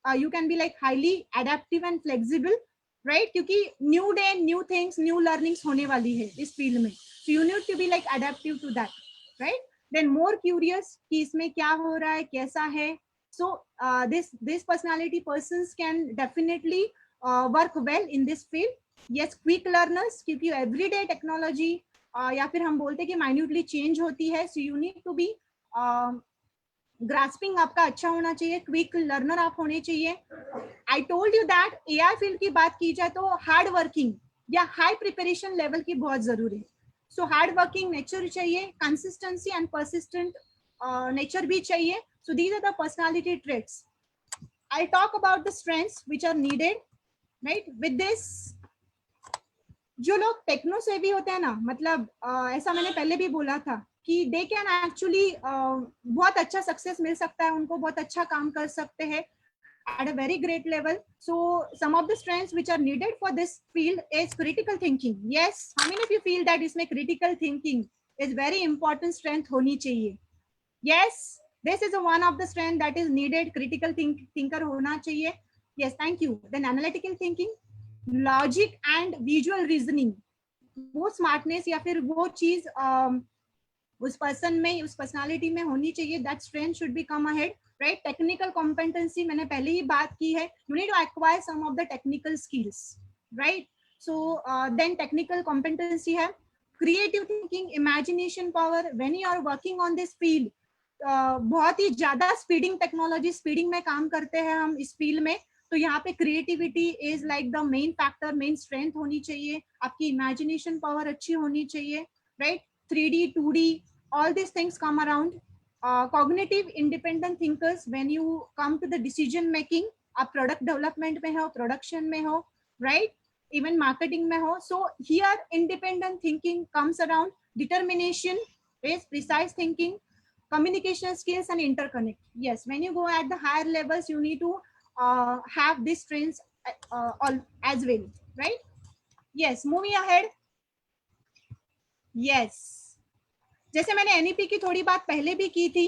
you can be like highly adaptive and flexible, right? क्योंकि new day, new things, new learnings होने वाली है इस field में, so you need to be like adaptive to that, right? Then more curious कि इसमें क्या हो रहा है, कैसा है. So this personality persons can definitely work well in this field. Yes, quick learners, क्योंकि everyday technology या फिर हम बोलते हैं कि minutely change होती है, so you need to be grasping आपका अच्छा होना चाहिए, क्विक लर्नर आप होने चाहिए. I told you that AI field की बात की जाए तो हार्ड वर्किंग या हाई प्रिपरेशन लेवल की बहुत जरूरी है. सो हार्ड वर्किंग नेचर चाहिए, कंसिस्टेंसी एंड परसिस्टेंट नेचर भी चाहिए. So these are the personality traits. I talk about the strengths which are needed, right. With this जो लोग टेक्नो सेवी होते हैं ना, मतलब ऐसा मैंने पहले भी बोला था कि दे कैन एक्चुअली बहुत अच्छा सक्सेस मिल सकता है उनको, बहुत अच्छा काम कर सकते हैं at a very great level. So some of the strengths which are needed for this field is critical thinking. Yes, how many of you feel that इसमें critical thinking is very important strength होनी चाहिए? Yes, this is one of the strength that is needed. Critical thinker होना चाहिए. Yes, thank you. Then analytical thinking, logic and visual reasoning, वो smartness या फिर वो चीज उस पर्सन में, उस पर्सनालिटी में होनी चाहिए. That strength should be come ahead, right. Technical competency मैंने पहले ही बात की है, you need to acquire some of the technical skills, right. So then technical competency है creative thinking, imagination power. When you are working on this field, बहुत ही ज्यादा स्पीडिंग टेक्नोलॉजी, स्पीडिंग में काम करते हैं हम इस फील्ड में, तो यहाँ पे creativity is like the main factor, main strength होनी चाहिए. आपकी इमेजिनेशन पावर अच्छी होनी चाहिए, right. 3D, 2D, all these things come around. Cognitive independent thinkers, when you come to the decision making, आप product development में हो, production में हो, right? Even marketing में हो. So here independent thinking comes around. Determination is precise thinking, communication skills and interconnect. Yes, when you go at the higher levels, you need to have these strengths all as well, right? Yes, moving ahead. Yes, जैसे मैंने NEP की थोड़ी बात पहले भी की थी,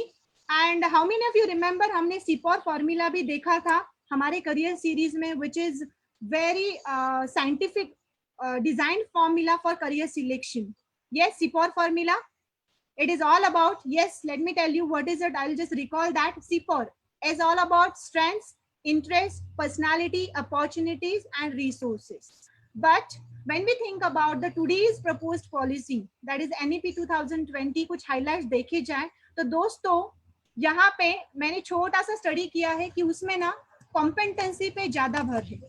and how many of you remember हमने सीपॉर फॉर्मूला भी देखा था हमारे करियर सीरीज में, which is very scientific design formula for career selection. Yes, CPOR formula. It is all about, yes, let me tell you what is it. I'll just recall that. CPOR is all about strengths, interests, personality, opportunities, and resources. But when we think about the today's proposed policy, that is NEP 2020, कुछ highlights देखे जाए तो दोस्तों यहाँ पे मैंने छोटा सा स्टडी किया है कि उसमें ना कॉम्पिटेंसी पे ज्यादा भर है.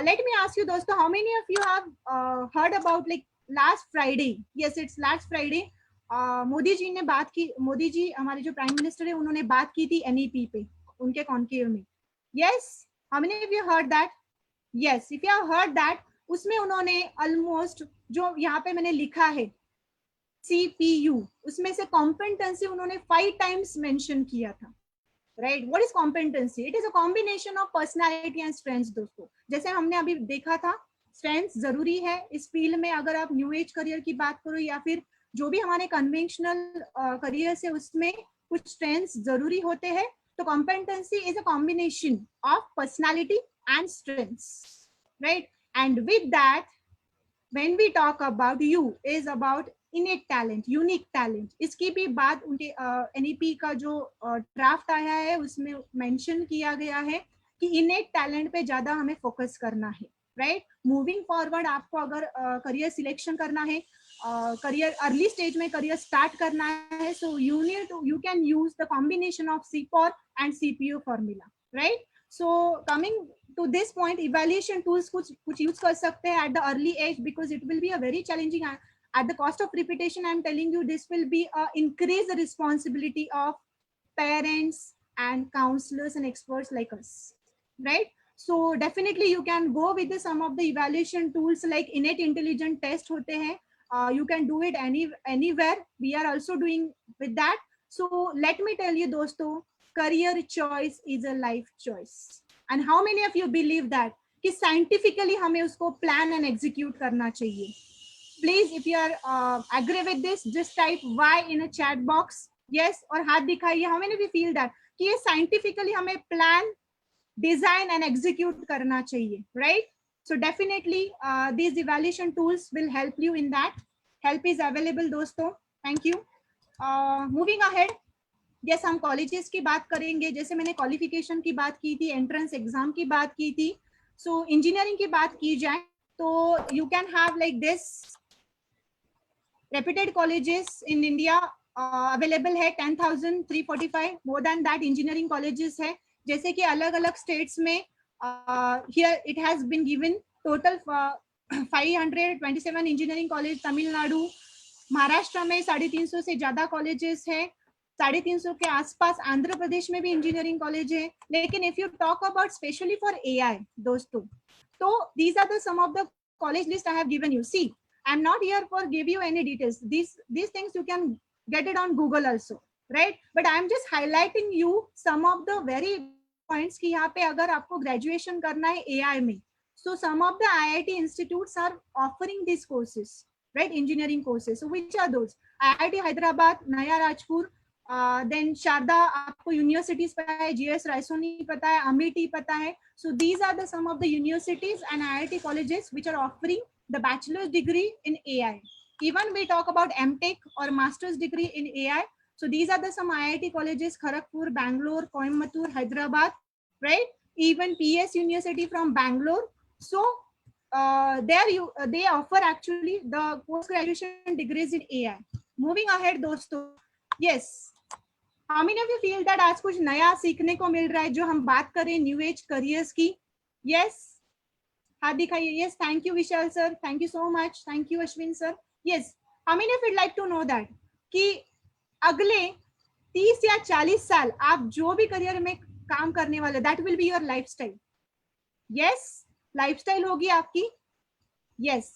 Let me ask you दोस्तों, how many of you have heard about like last Friday? Yes, it's last Friday. Modi ji ने बात की, मोदी जी हमारे जो प्राइम मिनिस्टर है उन्होंने बात की थी NEP पे उनके कॉन्क्लेव में. Yes, how many of you heard that? Yes, if you have heard that, उसमें उन्होंने ऑलमोस्ट जो यहाँ पे मैंने लिखा है CPU, उसमें से कॉम्पिटेंसी उन्होंने 5 times मेंशन किया था. Right, what is competency? It is a combination of personality and strengths. दोस्तों जैसे हमने अभी देखा था, स्ट्रेंथ्स जरूरी है इस फील्ड में. अगर आप न्यू एज करियर की बात करो या फिर जो भी हमारे कन्वेंशनल करियर है उसमें कुछ स्ट्रेंथ्स जरूरी होते हैं. तो competency is a combination of personality and strengths, right. And with that when we talk about you is about innate talent, unique talent. इसकी भी बात उनके NEP का जो ड्राफ्ट आया है उसमें मेंशन किया गया है कि इनेट टैलेंट पे ज्यादा हमें फोकस करना है, राइट. मूविंग फॉरवर्ड आपको अगर करियर सिलेक्शन करना है, करियर अर्ली स्टेज में करियर स्टार्ट करना है, so you can use the combination of CPOR and CPU formula, right. So coming to this point, evaluation tools कुछ यूज कर सकते हैं at the early age because it will be a very challenging. At the cost of repetition, I'm telling you, this will be a increased responsibility of parents and counselors and experts like us, right? So definitely you can go with some of the evaluation tools like innate intelligence test hote hain. You can do it anywhere. We are also doing with that. So let me tell you दोस्तों, career choice is a life choice. And how many of you believe that कि scientifically हमें उसको plan and execute करना चाहिए? Please, if you are agree with this, just type Y in a chat box. Yes, और हाथ दिखाइए. How many of you feel that कि ये scientifically हमें plan, design and execute करना चाहिए, right? So definitely these evaluation tools will help you in that. Help is available दोस्तों. Thank you. Moving ahead. Yes, हम colleges की बात करेंगे. जैसे मैंने qualification की बात की थी, entrance exam की बात की थी. So engineering की बात की जाए तो you can have like this. Reputed colleges in India available है 10,345. More than that engineering colleges है. जैसे कि अलग अलग states में here it has been given total 527 engineering college. Tamil Nadu, Maharashtra में 350 से ज्यादा colleges है. 350 के आसपास आंध्र प्रदेश में भी इंजीनियरिंग कॉलेज है. लेकिन if you talk about specially for AI दोस्तों, तो these are the some of the college list I have given you. See, I'm not here for give you any details. These things you can get it on Google also, right? But I'm just highlighting you some of the very points कि यहाँ पे अगर आपको graduation करना है AI में, so some of the IIT institutes are offering these courses, right? Engineering courses. So which are those? IIT Hyderabad, Naya Rajpur, then Sharda आपको universities पता है, GS Raisoni पता है, Amity पता है. So these are the some of the universities and IIT colleges which are offering the bachelor's degree in AI. Even we talk about MTech or master's degree in AI. So these are the some IIT colleges: Kharagpur, Bangalore, Coimbatore, Hyderabad, right? Even PS University from Bangalore. So they offer actually the post graduation degrees in AI. Moving ahead दोस्तों, yes. How many of you feel that आज कुछ नया सीखने को मिल रहा है जो हम बात करें न्यू एज करियर्स की? Yes. हाथ दिखाइए. Yes, thank you Vishal sir, thank you so much, thank you Ashwin sir. Yes, how many of you like to know that कि अगले 30 या 40 साल आप जो भी करियर में काम करने वाले, that will be your lifestyle. Yes, lifestyle होगी आपकी. Yes,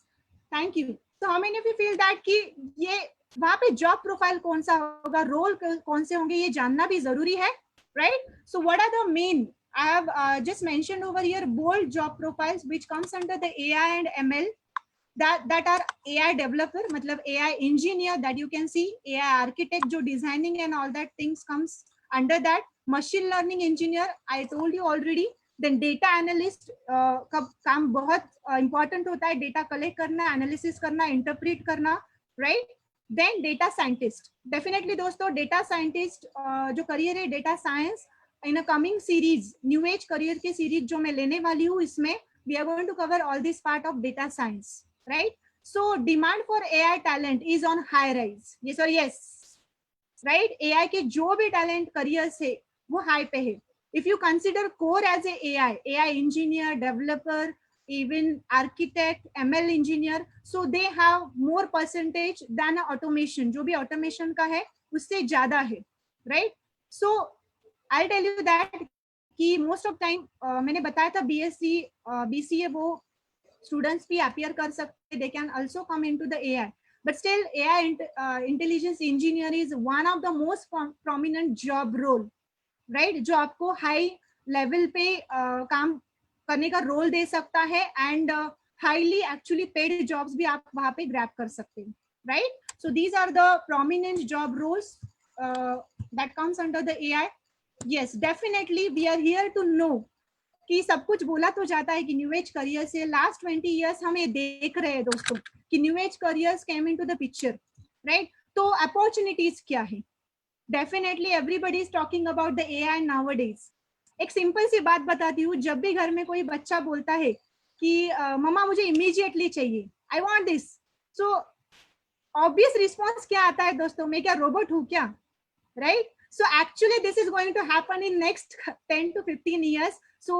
thank you. So how many of you feel that कि ये वहां पे जॉब प्रोफाइल कौन सा होगा, रोल कौन से होंगे, ये जानना भी जरूरी है, right? So what are the main? I have just mentioned over here bold job profiles which comes under the AI and ML. that are AI developer, मतलब AI engineer, that you can see AI architect, जो designing and all that things comes under that. Machine learning engineer, I told you already. Then data analyst का काम बहुत important होता है, data collect करना, analysis करना, interpret करना, right? Then data scientist, definitely दोस्तों data scientist जो career है data science, in a coming series, new age career के series जो मैं लेने वाली हूँ, इसमें we are going to cover all this part of data science, right? So demand for AI talent is on high rise, yes or yes, right? AI के जो भी talent career से वो high पे है. If you consider core as a AI engineer, developer, even architect, ML engineer, so they have more percentage than automation. जो भी automation का है उससे ज्यादा है, right? So I'll tell you that कि most of time मैंने बताया था BSc BCA वो students भी appear कर सकते, they can also come into the AI, but still AI intelligence engineer is one of the most prominent job role, right? जो आपको high level पे काम करने का role दे सकता है, and highly actually paid jobs भी आप वहाँ पे grab कर सकते हैं, right? So these are the prominent job roles that comes under the AI. Yes, definitely we are here to know कि सब कुछ बोला तो जाता है कि न्यू एज करियर से लास्ट 20 इयर्स हम ये देख रहे हैं दोस्तों कि new age careers came into the picture, right? तो अपॉर्चुनिटीज क्या है? Definitely everybody is talking about the AI nowadays. एक सिंपल सी बात बताती हूँ, जब भी घर में कोई बच्चा बोलता है कि मम्मा मुझे इमीडिएटली चाहिए, I want this, so obvious response क्या आता है दोस्तों, मैं क्या रोबोट हूँ क्या, right? So actually this is going to happen in next 10 to 15 years. So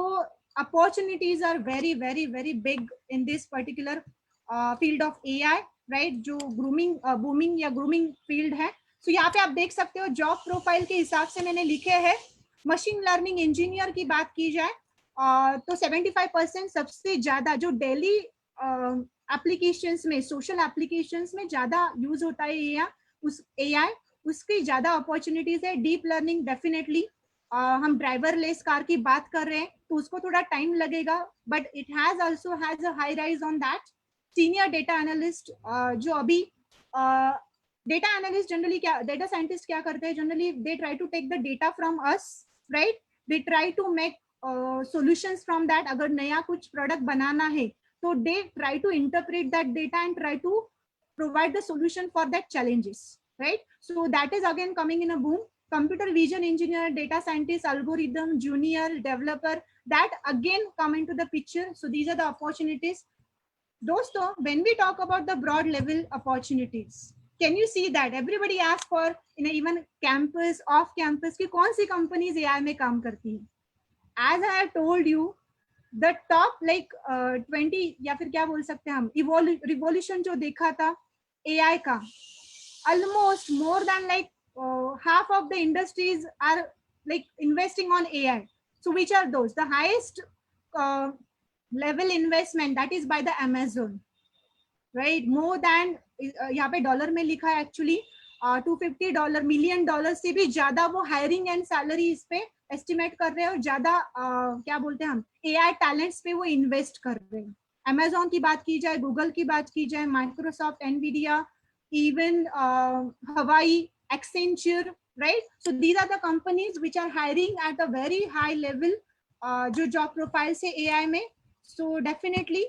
opportunities are very very very big in this particular field of AI, right? जो grooming booming या grooming field है. So यहाँ पे आप देख सकते हो job profile के हिसाब से मैंने लिखे हैं. मशीन लर्निंग इंजीनियर की बात की जाए तो 75% सबसे ज्यादा जो डेली एप्लीकेशंस में, सोशल एप्लीकेशंस में ज्यादा यूज होता है उस AI, उसकी ज्यादा अपॉर्चुनिटीज है. डीप लर्निंग डेफिनेटली हम ड्राइवरलेस कार की बात कर रहे हैं तो उसको थोड़ा टाइम लगेगा, but it has also has a high rise on that. Senior data analyst, जो अभी डेटा एनालिस्ट जनरली क्या, डेटा साइंटिस्ट क्या करते हैं generally, they try to take the data from us, right? They try to make solutions from that. अगर नया कुछ product बनाना है तो they try to interpret that data and try to provide the solution for that challenges, right? So that is again coming in a boom. Computer vision engineer, data scientist, algorithm junior developer, that again come into the picture. So these are the opportunities. Dosto, when we talk about the broad level opportunities, can you see that everybody asks for in a even campus, off campus कि कौन सी companies AI में काम करती हैं? As I have told you, the top like 20 या फिर क्या बोल सकते हैं हम, revolution जो देखा था AI का, almost more than like half of the industries are like investing on AI. So which are those? The highest level investment, that is by the Amazon, right? More than यहाँ पे dollar में लिखा है actually $250 million से भी ज्यादा वो hiring and salary इस पे एस्टिमेट कर रहे हैं, और ज्यादा क्या बोलते हैं हम, AI टैलेंट्स पे वो इन्वेस्ट कर रहे हैं. Amazon की बात की जाए, गूगल की बात की जाए, Microsoft, Nvidia, even Hawaii, Accenture, right? So these are the companies which are hiring at a very high level जो job profile से AI में. So definitely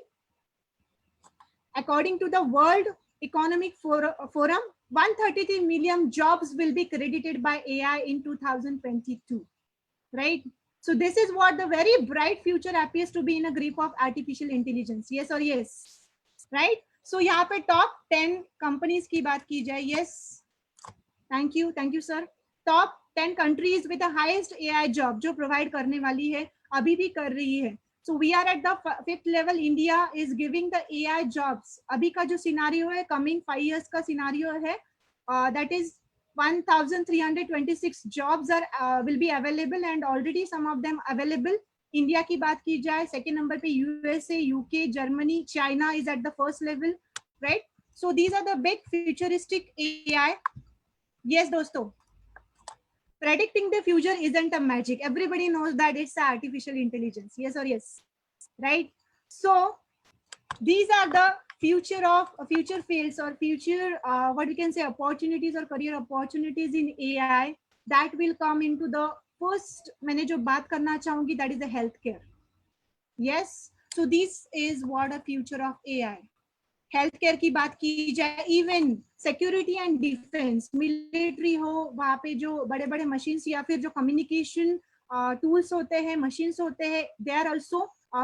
according to the World Economic Forum, 133 million jobs will be credited by AI in 2022, right? So this is what the very bright future appears to be in a grip of artificial intelligence. Yes or yes, right? So यहाँ पे top 10 companies की बात की जाए. Yes, thank you sir. Top 10 countries with the highest AI job जो provide करने वाली है, अभी भी कर रही है. So we are at the 5th level. India is giving the AI jobs. अभी का जो scenario है, coming 5 years का scenario है, that is 1,326 jobs are will be available, and already some of them available. India की बात की जाए, सेकेंड नंबर पे USA, UK, Germany, China is at the first level, right? So these are the big futuristic AI. Yes दोस्तों, predicting the future isn't a magic. Everybody knows that it's artificial intelligence. Yes or yes, right? So these are the future fields or future what we can say opportunities or career opportunities in AI that will come into the first. मैंने जो बात करना चाहूंगी that is the healthcare. Yes, so this is what a future of AI. Health care की बात की जाए, even security and defence, military हो, वहां पे जो बड़े बड़े मशीन्स या फिर जो कम्युनिकेशन टूल्स होते हैं, मशीन्स होते हैं, they are also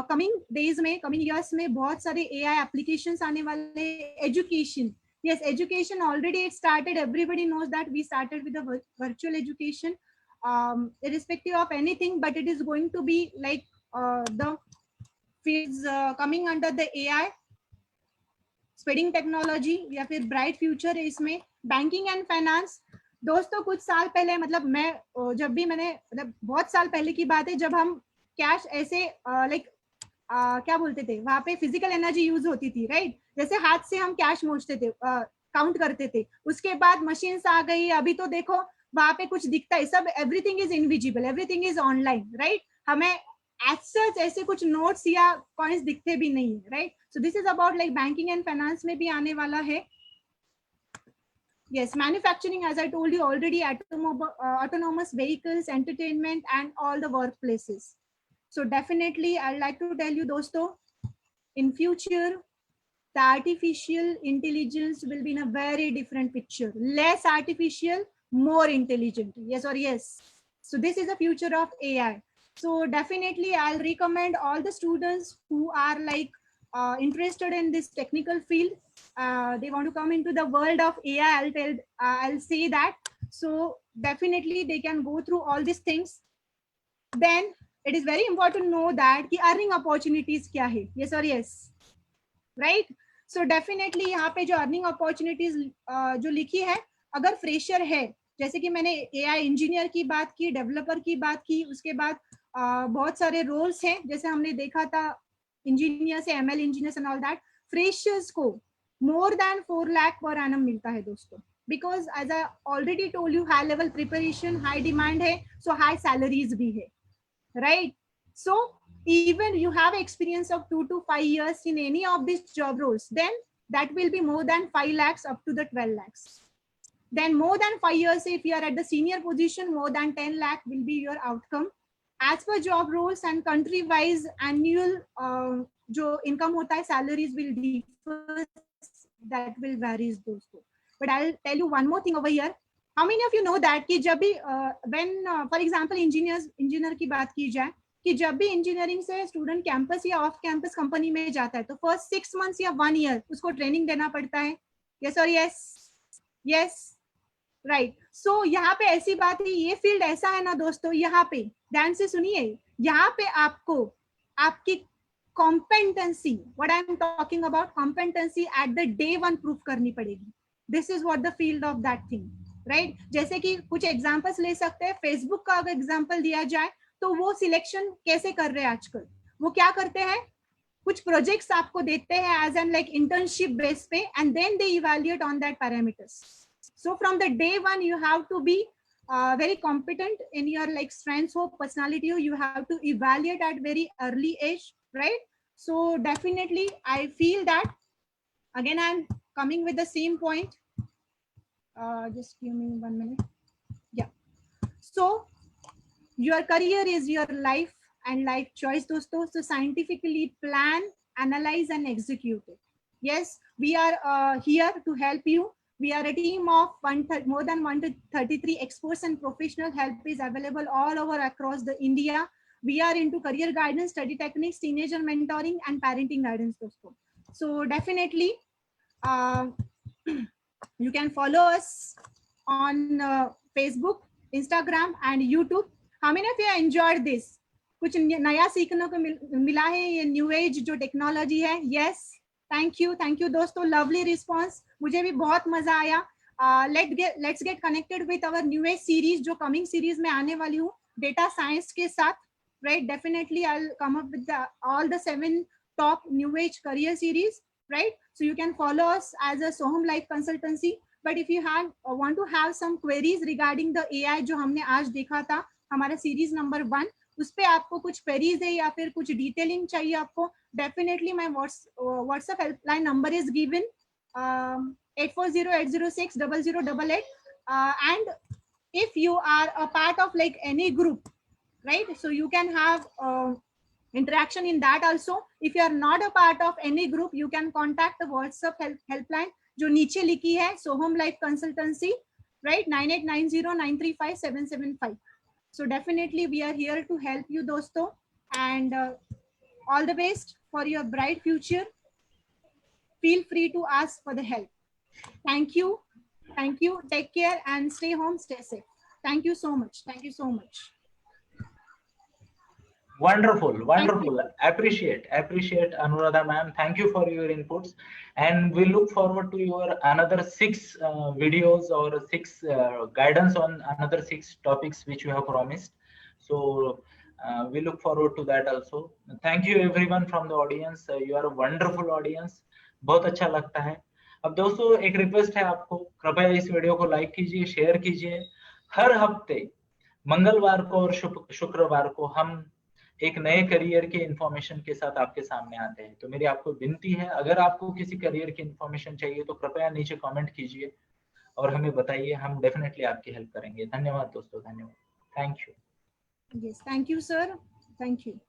coming days में, कमिंग ईयर्स में बहुत सारे एआई एप्लीकेशंस आने वाले. Education, yes, education already it started. Everybody knows that we started with the virtual education, irrespective of anything, but it is going to be like the fields coming under the AI, spreading technology या फिर bright future है इसमें. Banking and finance दोस्तों, कुछ साल पहले, मतलब मैं जब भी मैंने, मतलब बहुत साल पहले की बात है, जब हम कैश ऐसे लाइक क्या बोलते थे, वहां पे फिजिकल एनर्जी यूज होती थी, राइट? जैसे हाथ से हम कैश मोचते थे, काउंट करते थे. उसके बाद मशीन्स आ गई. अभी तो देखो वहां पे कुछ दिखता है, सब everything is invisible, everything is online, right? हमें एज सच ऐसे कुछ नोट्स या कॉइन्स दिखते भी नहीं है, right? So this is about like banking and finance में भी आने वाला है. Yes, manufacturing, as I told you already, autonomous vehicles, entertainment, and all the workplaces. So definitely, I'd like to tell you, dosto, in future, the artificial intelligence will be in a very different picture. Less artificial, more intelligent. Yes or yes? So this is the future of AI. So definitely, I'll recommend all the students who are like interested in this technical field. They want to come into the world of AI. I'll say that. So definitely, they can go through all these things. Then it is very important to know that कि earning opportunities क्या है. Yes or yes? Right? So definitely यहाँ पे जो earning opportunities जो लिखी है, अगर फ्रेशर है, जैसे कि मैंने AI इंजीनियर की बात की, डेवलपर की बात की, उसके बाद बहुत सारे रोल्स हैं, जैसे हमने देखा था इंजीनियर से ML engineers and all that. Freshers को more than 4 lakh per annum मिलता है दोस्तों, because as I already told you, high level preparation, high demand है, सो हाई सैलरीज भी है, right? So even you have experience of 2 to 5 years in any of these job roles, then that will be more than 5 lakhs up to the 12 lakhs. Then more than 5 years, if you are at the senior position, more than 10 lakh will be your outcome. As per job roles and country wise, annual जो income होता है, salaries will differ, that will varies दोस्तों. But I'll tell you one more thing over here. How many of you know that कि जब भी when for example engineer की बात की जाए, कि जब भी इंजीनियरिंग से स्टूडेंट कैंपस या ऑफ कैंपस कंपनी में जाता है, तो फर्स्ट 6 months या 1 year उसको ट्रेनिंग देना पड़ता है. यस और यस? Yes, right. सो यहाँ पे ऐसी बात है, ये फील्ड ऐसा है ना दोस्तों, यहाँ पे ध्यान से सुनिए, यहाँ पे आपको आपकी competency, what I am talking about, competency at the day 1 proof करनी पड़ेगी. This is what the field of that thing, right? जैसे कि कुछ एग्जांपल्स ले सकते हैं. फेसबुक का अगर एग्जांपल दिया जाए, तो वो सिलेक्शन कैसे कर रहे हैं आजकल? वो क्या करते हैं, कुछ प्रोजेक्ट्स आपको देते हैं as an like internship base पे, and then they evaluate on that parameters. So from the day 1 you have to be very competent in your like strengths or personality. You have to evaluate at very early age, right? So definitely I feel that, again I'm coming with the same point. Just give me 1 minute. Yeah, so your career is your life and life choice दोस्तों. So scientifically plan, analyze and execute it. Yes, we are here to help you. We are a team of more than 133 experts and professional. Help is available all over across the India. We are into career guidance, study techniques, teenager mentoring and parenting guidance दोस्तों. So definitely you can follow us on Facebook, Instagram and YouTube. How many of you enjoyed this? कुछ नया सीखने को मिला है, ये new age जो technology है. यस, थैंक यू दोस्तों, लवली रिस्पॉन्स, मुझे भी बहुत मजा आया. Let's get connected with our new age series, जो कमिंग सीरीज में आने वाली हूँ डेटा साइंस के साथ, right? Definitely I will come up with all the 7 top new age career series, right? So you can follow us as a Soham Life Consultancy. But if you want to have some queries regarding the AI जो हमने आज देखा था हमारा series number 1, उस पे आपको कुछ क्वेरीज है या फिर कुछ डिटेलिंग चाहिए आपको, definitely my WhatsApp helpline number is given, 840-806-0088. And if you are a part of like any group, right, so you can have interaction in that also. If you are not a part of any group, you can contact the WhatsApp helpline जो नीचे लिखी है, Soham Life Consultancy, right, 9890935775. So definitely we are here to help you दोस्तों, and all the best for your bright future. Feel free to ask for the help. Thank you. Thank you. Take care and stay home, stay safe. Thank you so much. Thank you so much. Wonderful, wonderful. Appreciate Anuradha ma'am. Thank you for your inputs, and we look forward to your another 6 videos or 6 guidance on another 6 topics which you have promised. So we look forward to that also. Thank you everyone from the audience. You are a wonderful audience. बहुत अच्छा लगता है. अब दोस्तों एक request है आपको, कृपया इस वीडियो को लाइक कीजिए, शेयर कीजिए. हर हफ्ते मंगलवार को और शुक्रवार को हम एक नए करियर के इंफॉर्मेशन के साथ आपके सामने आते हैं. तो मेरी आपको विनती है, अगर आपको किसी करियर की इंफॉर्मेशन चाहिए तो कृपया नीचे कमेंट कीजिए और हमें बताइए. हम डेफिनेटली आपकी हेल्प करेंगे. धन्यवाद दोस्तों, धन्यवाद. Thank you. Yes, thank you, sir. Thank you.